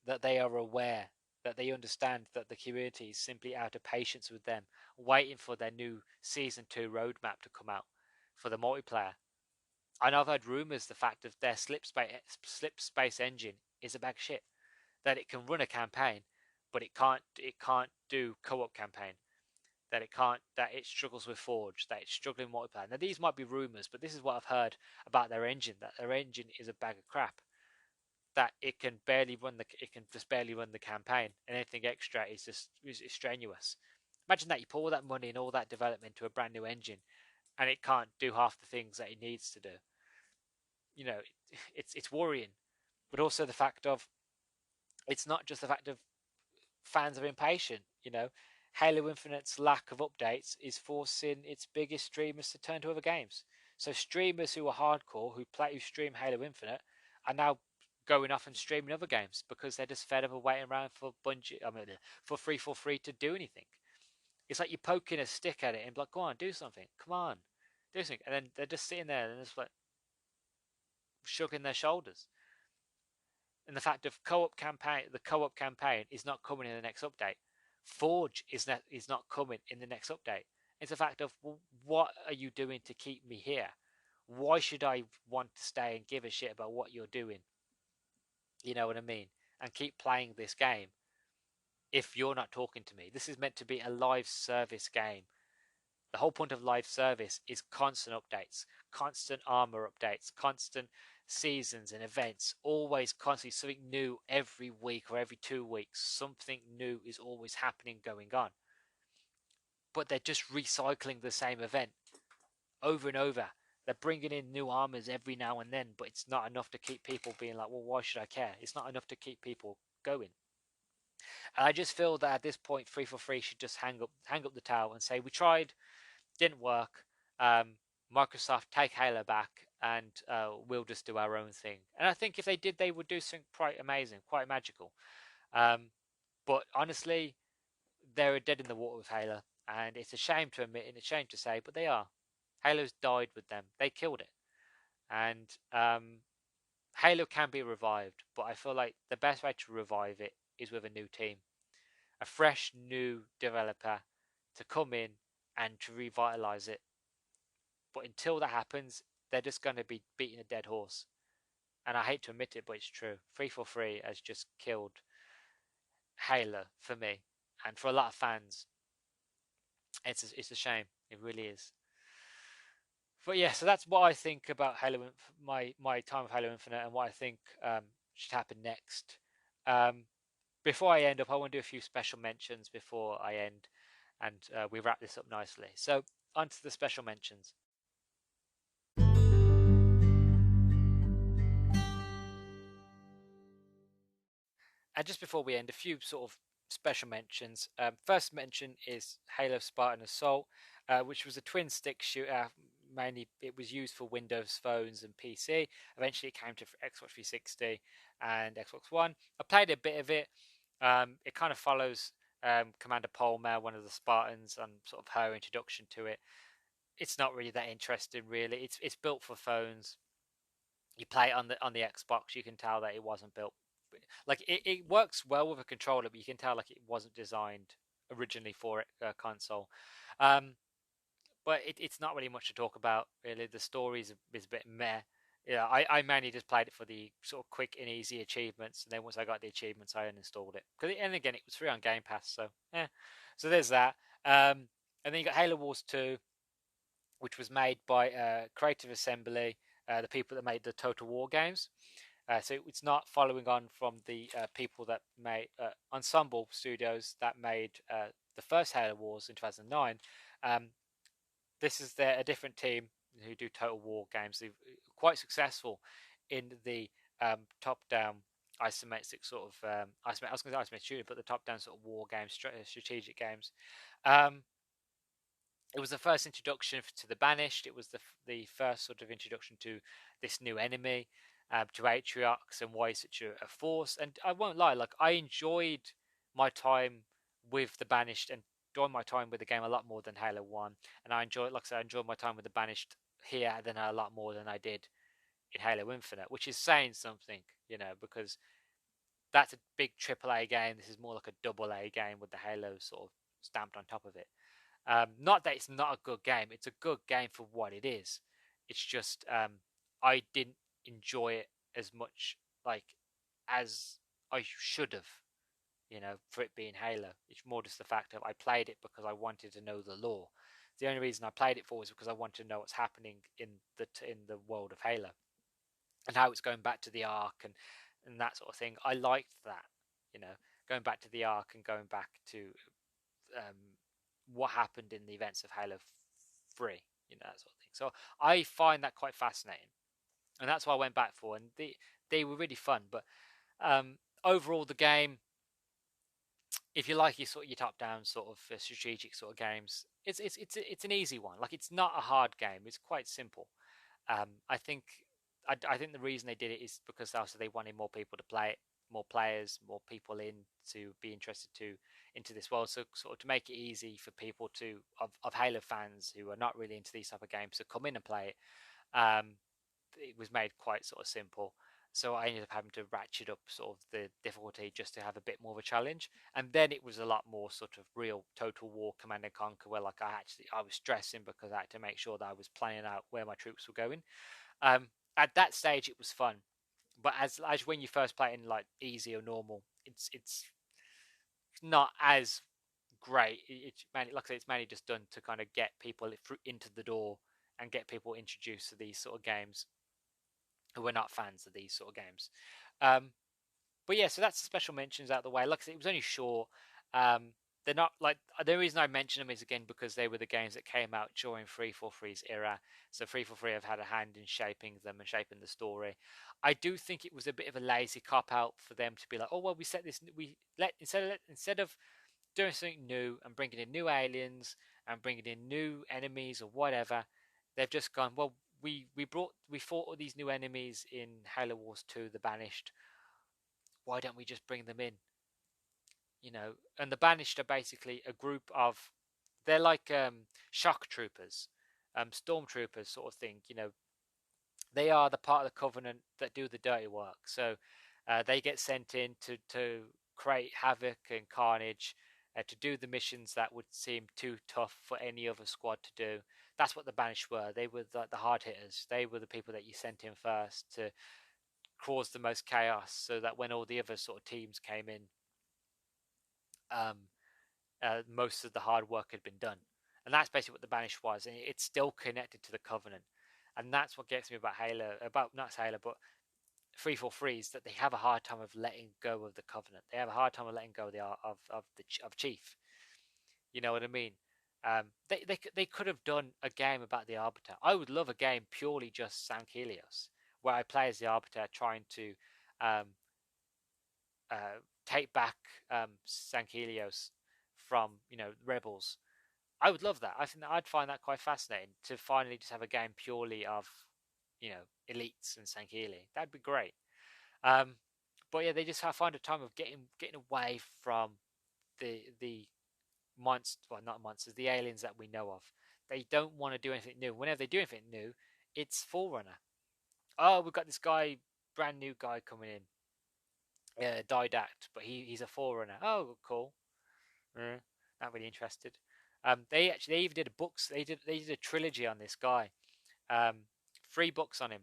that they are aware, that they understand that the community is simply out of patience with them, waiting for their new Season 2 roadmap to come out for the multiplayer. And I've heard rumours the fact of their slip space engine is a bag of shit. That it can run a campaign, but it can't do co-op campaign. That it struggles with Forge, that it's struggling multiplayer. Now these might be rumours, but this is what I've heard about their engine, that their engine is a bag of crap. That it can just barely run the campaign, and anything extra is strenuous. Imagine that you pour all that money and all that development into a brand new engine, and it can't do half the things that it needs to do. It's worrying. But also the fact of, it's not just the fact of fans are impatient. Halo Infinite's lack of updates is forcing its biggest streamers to turn to other games. So streamers who are hardcore, who stream Halo Infinite, are now going off and streaming other games because they're just fed up of waiting around for for 343 to do anything. It's like you're poking a stick at it and be like, go on, do something. Come on, do something. And then they're just sitting there and just like shrugging their shoulders. And the fact of the co-op campaign is not coming in the next update. Forge is not coming in the next update. It's a fact of, well, what are you doing to keep me here? Why should I want to stay and give a shit about what you're doing? You know what I mean? And keep playing this game if you're not talking to me. This is meant to be a live service game. The whole point of live service is constant updates, constant armor updates, constant seasons and events, always constantly something new every week or every 2 weeks. Something new is always happening, going on. But they're just recycling the same event over and over. They're bringing in new armors every now and then, but it's not enough to keep people being like, well, why should I care? It's not enough to keep people going. And I just feel that at this point, 343 should just hang up the towel and say, we tried, didn't work. Microsoft, take Halo back, and we'll just do our own thing. And I think if they did, they would do something quite amazing, quite magical. But honestly, they're dead in the water with Halo, and it's a shame to admit and a shame to say, but they are. Halo's died with them. They killed it. And Halo can be revived, but I feel like the best way to revive it is with a new team, a fresh new developer to come in and to revitalize it. But until that happens, they're just going to be beating a dead horse. And I hate to admit it, but it's true. 343 has just killed Halo for me, and for a lot of fans. It's a shame. It really is. But yeah, so that's what I think about Halo. My time with Halo Infinite and what I think should happen next. Um, before I end up, I want to do a few special mentions before I end, and we wrap this up nicely. So onto the special mentions. And just before we end, a few sort of special mentions. First mention is Halo Spartan Assault, which was a twin stick shooter. Mainly, it was used for Windows phones and PC. Eventually, it came to Xbox 360 and Xbox One. I played a bit of it. It kind of follows Commander Palmer, one of the Spartans, and sort of her introduction to it. It's not really that interesting, really. It's built for phones. You play it on the Xbox. You can tell that it wasn't built like it works well with a controller, but you can tell like it wasn't designed originally for a console. Um, but it's not really much to talk about. Really, the story is a bit meh. Yeah, I mainly just played it for the sort of quick and easy achievements, and then once I got the achievements, I uninstalled it. And again, it was free on Game Pass, so yeah. So there's that. And then you got Halo Wars 2, which was made by Creative Assembly, the people that made the Total War games. So it's not following on from the people that made Ensemble Studios that made the first Halo Wars in 2009. Um, this is a different team who do Total War games. They're quite successful in the top-down isometric sort of I was going to say isometric shooting, but the top-down sort of war games, strategic games. Um, it was the first introduction to the Banished. It was the first sort of introduction to this new enemy, to Atriox and why it's such a force. And I won't lie, like I enjoyed my time with the Banished and enjoyed my time with the game a lot more than Halo One. And like I said, I enjoyed my time with the Banished here than a lot more than I did in Halo Infinite, which is saying something, because that's a big AAA game. This is more like a double A game with the Halo sort of stamped on top of it. Not that it's not a good game; it's a good game for what it is. It's just I didn't enjoy it as much, like as I should have. For it being Halo, it's more just the fact of I played it because I wanted to know the lore. The only reason I played it for was because I wanted to know what's happening in the world of Halo and how it's going back to the Ark and that sort of thing. I liked that, going back to the Ark and going back to um, what happened in the events of Halo 3, that sort of thing. So I find that quite fascinating, and that's what I went back for. And they were really fun. But overall, the game, if you like your top down sort of strategic sort of games, it's an easy one. Like it's not a hard game. It's quite simple. I think I think the reason they did it is because also they wanted more people to play it, more players, more people in to be interested into this world. So sort of to make it easy for people of Halo fans who are not really into these type of games to come in and play it. It was made quite sort of simple. So I ended up having to ratchet up sort of the difficulty just to have a bit more of a challenge. And then it was a lot more sort of real Total War Command and Conquer, where like I was stressing because I had to make sure that I was planning out where my troops were going. At that stage, it was fun, but as when you first play it in like easy or normal, it's not as great. It's mainly, like I said, it's mainly just done to kind of get people into the door and get people introduced to these sort of games who are not fans of these sort of games. But yeah, so that's the special mentions out of the way. Like I said, it was only short. They're not like the reason I mention them is again because they were the games that came out during 343's era. So 343 have had a hand in shaping them and shaping the story. I do think it was a bit of a lazy cop out for them to be like, oh well, we set this, we let instead of doing something new and bringing in new aliens and bringing in new enemies or whatever, they've just gone, well, we fought all these new enemies in Halo Wars 2, the Banished. Why don't we just bring them in? And the Banished are basically a group of, they're like shock troopers, stormtroopers sort of thing. they are the part of the Covenant that do the dirty work. So they get sent in to create havoc and carnage, to do the missions that would seem too tough for any other squad to do. That's what the Banished were. They were the hard hitters. They were the people that you sent in first to cause the most chaos, so that when all the other sort of teams came in, um, most of the hard work had been done. And that's basically what the Banished was, and it's still connected to the Covenant. And that's what gets me about Halo, about not Halo, but 343, is that they have a hard time of letting go of the Covenant. They have a hard time of letting go of of Chief. You know what I mean? They could have done a game about the Arbiter. I would love a game purely just Sankelios, where I play as the Arbiter, trying to um, take back Sankelios from rebels. I would love that. I think that I'd find that quite fascinating, to finally just have a game purely of elites and Sankeli. That'd be great. Um, but yeah, they just have find a time of getting away from the monster, well, not monsters, the aliens that we know of. They don't want to do anything new. Whenever they do anything new, it's Forerunner. Oh, we've got this guy, brand new guy coming in, Didact, but he's a Forerunner. Oh, cool. Not really interested. They even did books. They did a trilogy on this guy. 3 books on him,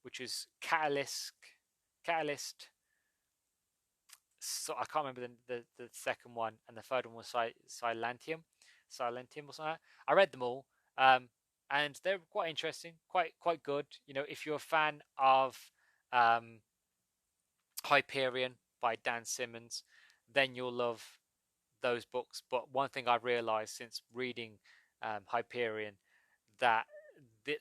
which was Catalyst. So I can't remember the second one, and the third one was Silentium or something like that. I read them all, and they're quite interesting, quite good. If you're a fan of Hyperion by Dan Simmons, then you'll love those books. But one thing I've realized since reading Hyperion, that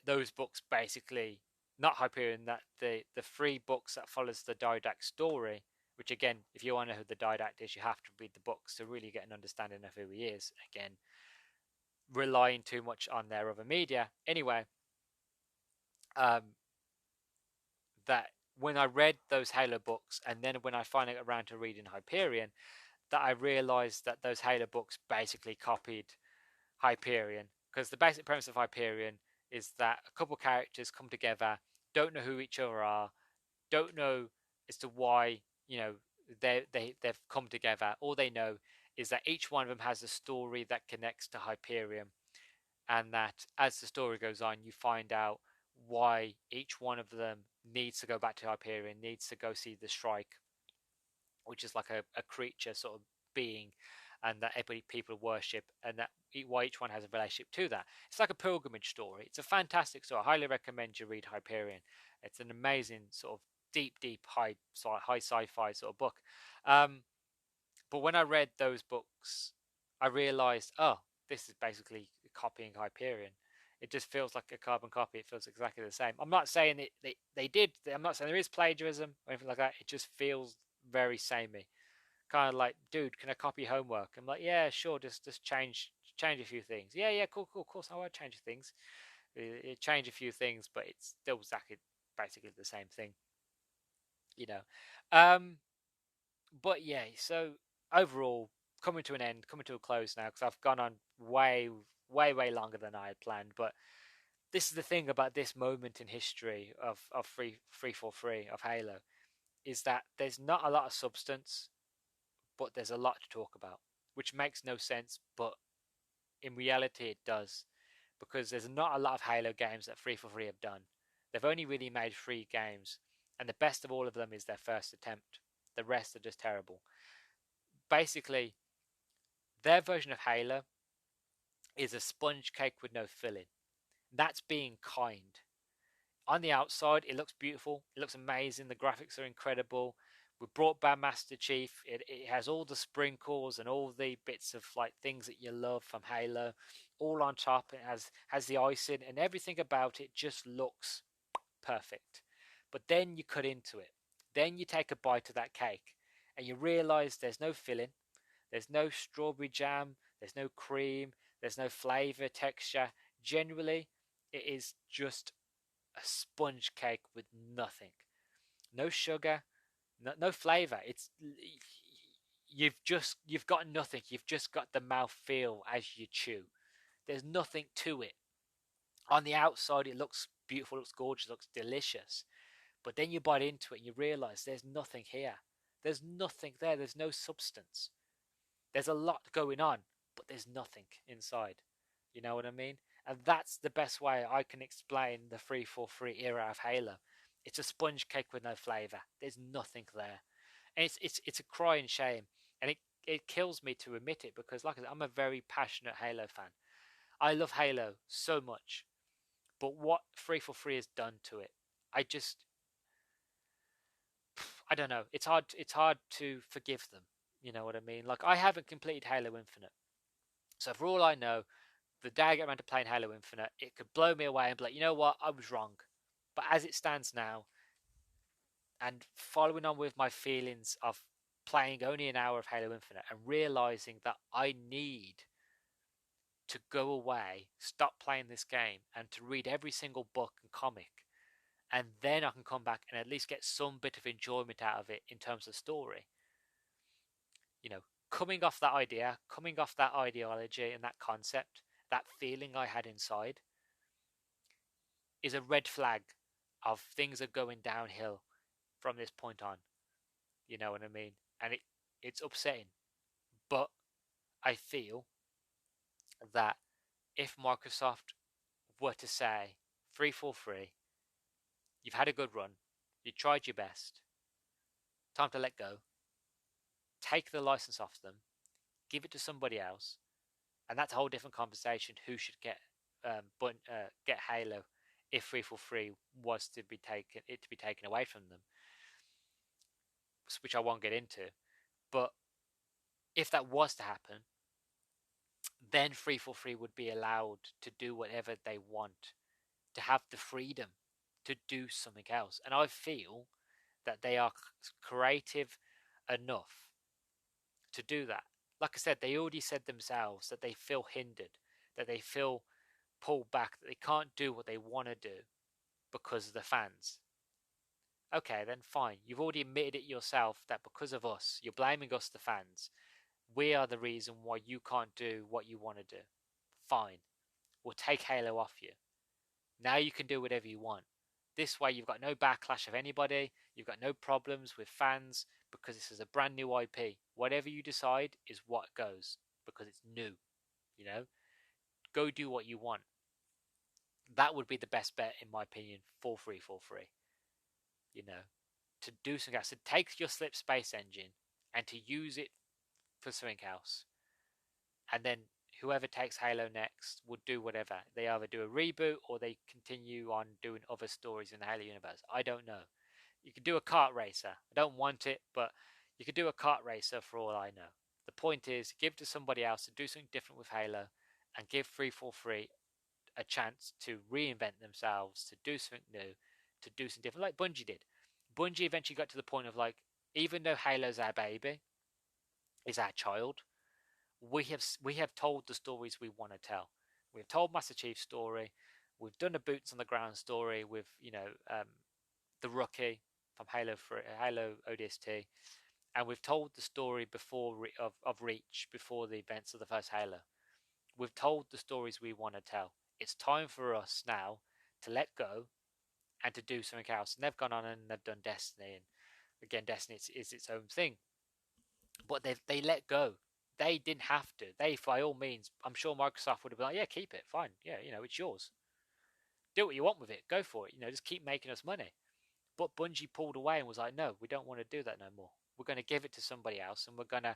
those books basically, not Hyperion, that the 3 books that follows the Didact story, which again, if you want to know who the Didact is, you have to read the books to really get an understanding of who he is. Again, relying too much on their other media. Anyway, that when I read those Halo books, and then when I finally got around to reading Hyperion, that I realized that those Halo books basically copied Hyperion, because the basic premise of Hyperion is that a couple characters come together, don't know who each other are, don't know as to why they've come together. All they know is that each one of them has a story that connects to Hyperion, and that as the story goes on, you find out why each one of them needs to go back to Hyperion, needs to go see the Strike, which is like a creature sort of being, and that people worship, and that why each one has a relationship to that. It's like a pilgrimage story. It's a fantastic story. I highly recommend you read Hyperion. It's an amazing sort of deep high sci-fi sort of book. But when I read those books, I realized, oh, this is basically copying Hyperion. It just feels like a carbon copy. It feels exactly the same. I'm not saying they did. I'm not saying there is plagiarism or anything like that. It just feels very samey. Kind of like, dude, can I copy homework? I'm like, yeah, sure. Just change a few things. Yeah, cool. Of course, I won't change things. Change a few things, but it's still exactly basically the same thing. But yeah. So overall, coming to an end, coming to a close now, because I've gone on way longer than I had planned. But this is the thing about this moment in history of 343 of Halo, is that there's not a lot of substance, but there's a lot to talk about, which makes no sense, but in reality it does, because there's not a lot of Halo games that 343 have done. They've only really made 3 games, and the best of all of them is their first attempt. The rest are just terrible. Basically, their version of Halo is a sponge cake with no filling. That's being kind. On the outside, it looks beautiful. It looks amazing. The graphics are incredible. We brought back Master Chief. It has all the sprinkles and all the bits of like things that you love from Halo, all on top. It has the icing, and everything about it just looks perfect. But then you cut into it. Then you take a bite of that cake, and you realize there's no filling. There's no strawberry jam. There's no cream. There's no flavor, texture. Generally, it is just a sponge cake with nothing. No sugar, no flavor. You've got nothing. You've just got the mouth feel as you chew. There's nothing to it. On the outside, it looks beautiful, looks gorgeous, looks delicious. But then you bite into it and you realize there's nothing here. There's nothing there. There's no substance. There's a lot going on, but there's nothing inside. You know what I mean? And that's the best way I can explain the 343 era of Halo. It's a sponge cake with no flavor. There's nothing there, and it's a crying shame, and it kills me to admit it because, like I said, I'm a very passionate Halo fan. I love Halo so much, but what 343 has done to it, I just I don't know. It's hard to forgive them. You know what I mean? Like I haven't completed Halo Infinite, so for all I know, the day I get around to playing Halo Infinite, it could blow me away and be like, you know what, I was wrong. But as it stands now, and following on with my feelings of playing only an hour of Halo Infinite and realizing that I need to go away, stop playing this game, and to read every single book and comic, and then I can come back and at least get some bit of enjoyment out of it in terms of story. You know, coming off that idea, coming off that ideology and that concept, that feeling I had inside is a red flag of things are going downhill from this point on. You know what I mean? And it's upsetting. But I feel that if Microsoft were to say 343, you've had a good run, you tried your best, time to let go, take the license off them, give it to somebody else, and that's a whole different conversation. Who should get Halo if 343 was to be taken away from them, which I won't get into. But if that was to happen, then 343 would be allowed to do whatever they want, to have the freedom to do something else. And I feel that they are creative enough to do that. Like I said, they already said themselves that they feel hindered, that they feel pulled back, that they can't do what they want to do because of the fans. Okay, then fine. You've already admitted it yourself that because of us, you're blaming us, the fans. We are the reason why you can't do what you want to do. Fine. We'll take Halo off you. Now you can do whatever you want. This way, you've got no backlash of anybody. You've got no problems with fans because this is a brand new IP. Whatever you decide is what goes because it's new. You know, go do what you want. That would be the best bet, in my opinion, for 343. You know, to do something else, to take your Slip Space engine and to use it for something else, and then whoever takes Halo next would do whatever. They either do a reboot or they continue on doing other stories in the Halo universe. I don't know. You could do a kart racer. I don't want it, but you could do a kart racer for all I know. The point is, give it to somebody else to do something different with Halo and give 343 a chance to reinvent themselves, to do something new, to do something different, like Bungie did. Bungie eventually got to the point of like, even though Halo's our baby, is our child, we have told the stories we want to tell. We've told Master Chief's story. We've done a boots on the ground story with the rookie from Halo ODST, and we've told the story before of Reach before the events of the first Halo. We've told the stories we want to tell. It's time for us now to let go and to do something else. And they've gone on and they've done Destiny, and again, Destiny is its own thing. But they let go. They didn't have to. They, by all means, I'm sure Microsoft would have been like, yeah, keep it, fine, yeah, it's yours. Do what you want with it. Go for it. Just keep making us money. But Bungie pulled away and was like, no, we don't want to do that no more. We're going to give it to somebody else, and we're going to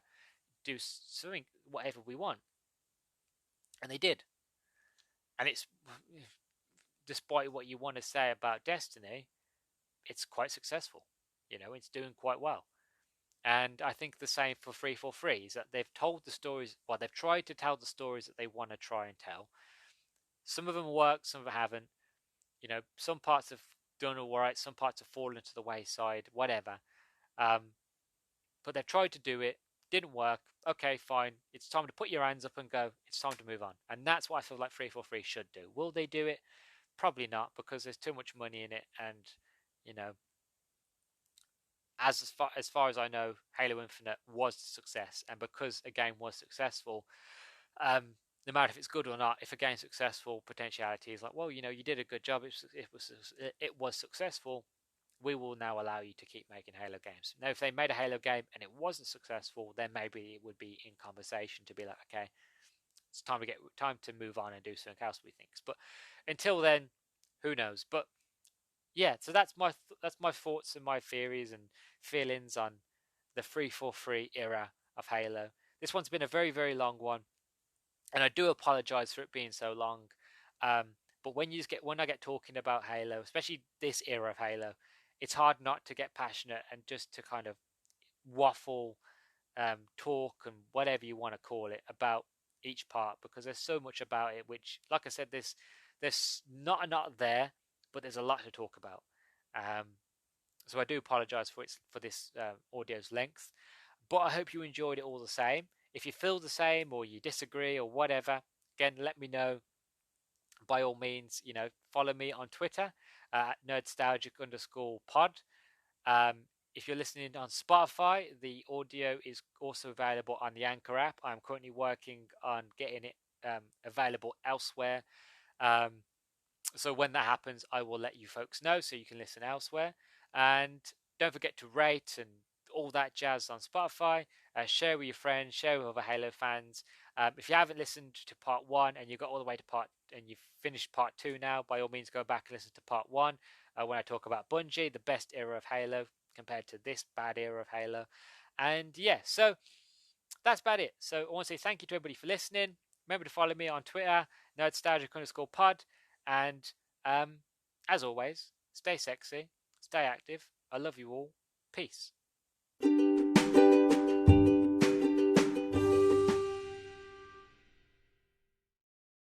do something, whatever we want. And they did. And it's, despite what you want to say about Destiny, it's quite successful. It's doing quite well. And I think the same for 343 is that they've told the stories, well, they've tried to tell the stories that they want to try and tell. Some of them work, some of them haven't. Some parts have done all right, some parts have fallen to the wayside, whatever. But they've tried to do it, didn't work. Okay, fine. It's time to put your hands up and go. It's time to move on. And that's what I feel like 343 should do. Will they do it? Probably not, because there's too much money in it, and as far as I know, Halo Infinite was a success, and because a game was successful, no matter if it's good or not, if a game's successful, potentiality is like, well, you did a good job. It was successful. We will now allow you to keep making Halo games. Now, if they made a Halo game and it wasn't successful, then maybe it would be in conversation to be like, okay, it's time to move on and do something else. We think, but until then, who knows? But yeah, so that's my thoughts and my theories and feelings on the 343 era of Halo. This one's been a very, very long one, and I do apologize for it being so long. But when I get talking about Halo, especially this era of Halo, it's hard not to get passionate and just to kind of waffle, talk, and whatever you want to call it about each part, because there's so much about it. Which, like I said, there's not a lot there, but there's a lot to talk about. So I do apologize for this audio's length, but I hope you enjoyed it all the same. If you feel the same or you disagree or whatever, again, let me know. By all means, follow me on Twitter at Nerdstalgic_pod. If you're listening on Spotify, the audio is also available on the Anchor app. I'm currently working on getting it available elsewhere. So when that happens, I will let you folks know so you can listen elsewhere. And don't forget to rate and all that jazz on Spotify. Share with your friends, share with other Halo fans. If you haven't listened to part 1 and you got all the way to and you've finished part 2 now, by all means go back and listen to part 1 when I talk about Bungie, the best era of Halo compared to this bad era of Halo. And yeah, so that's about it. So I want to say thank you to everybody for listening. Remember to follow me on Twitter, Nerdstalgic_pod. And as always, stay sexy, stay active. I love you all. Peace.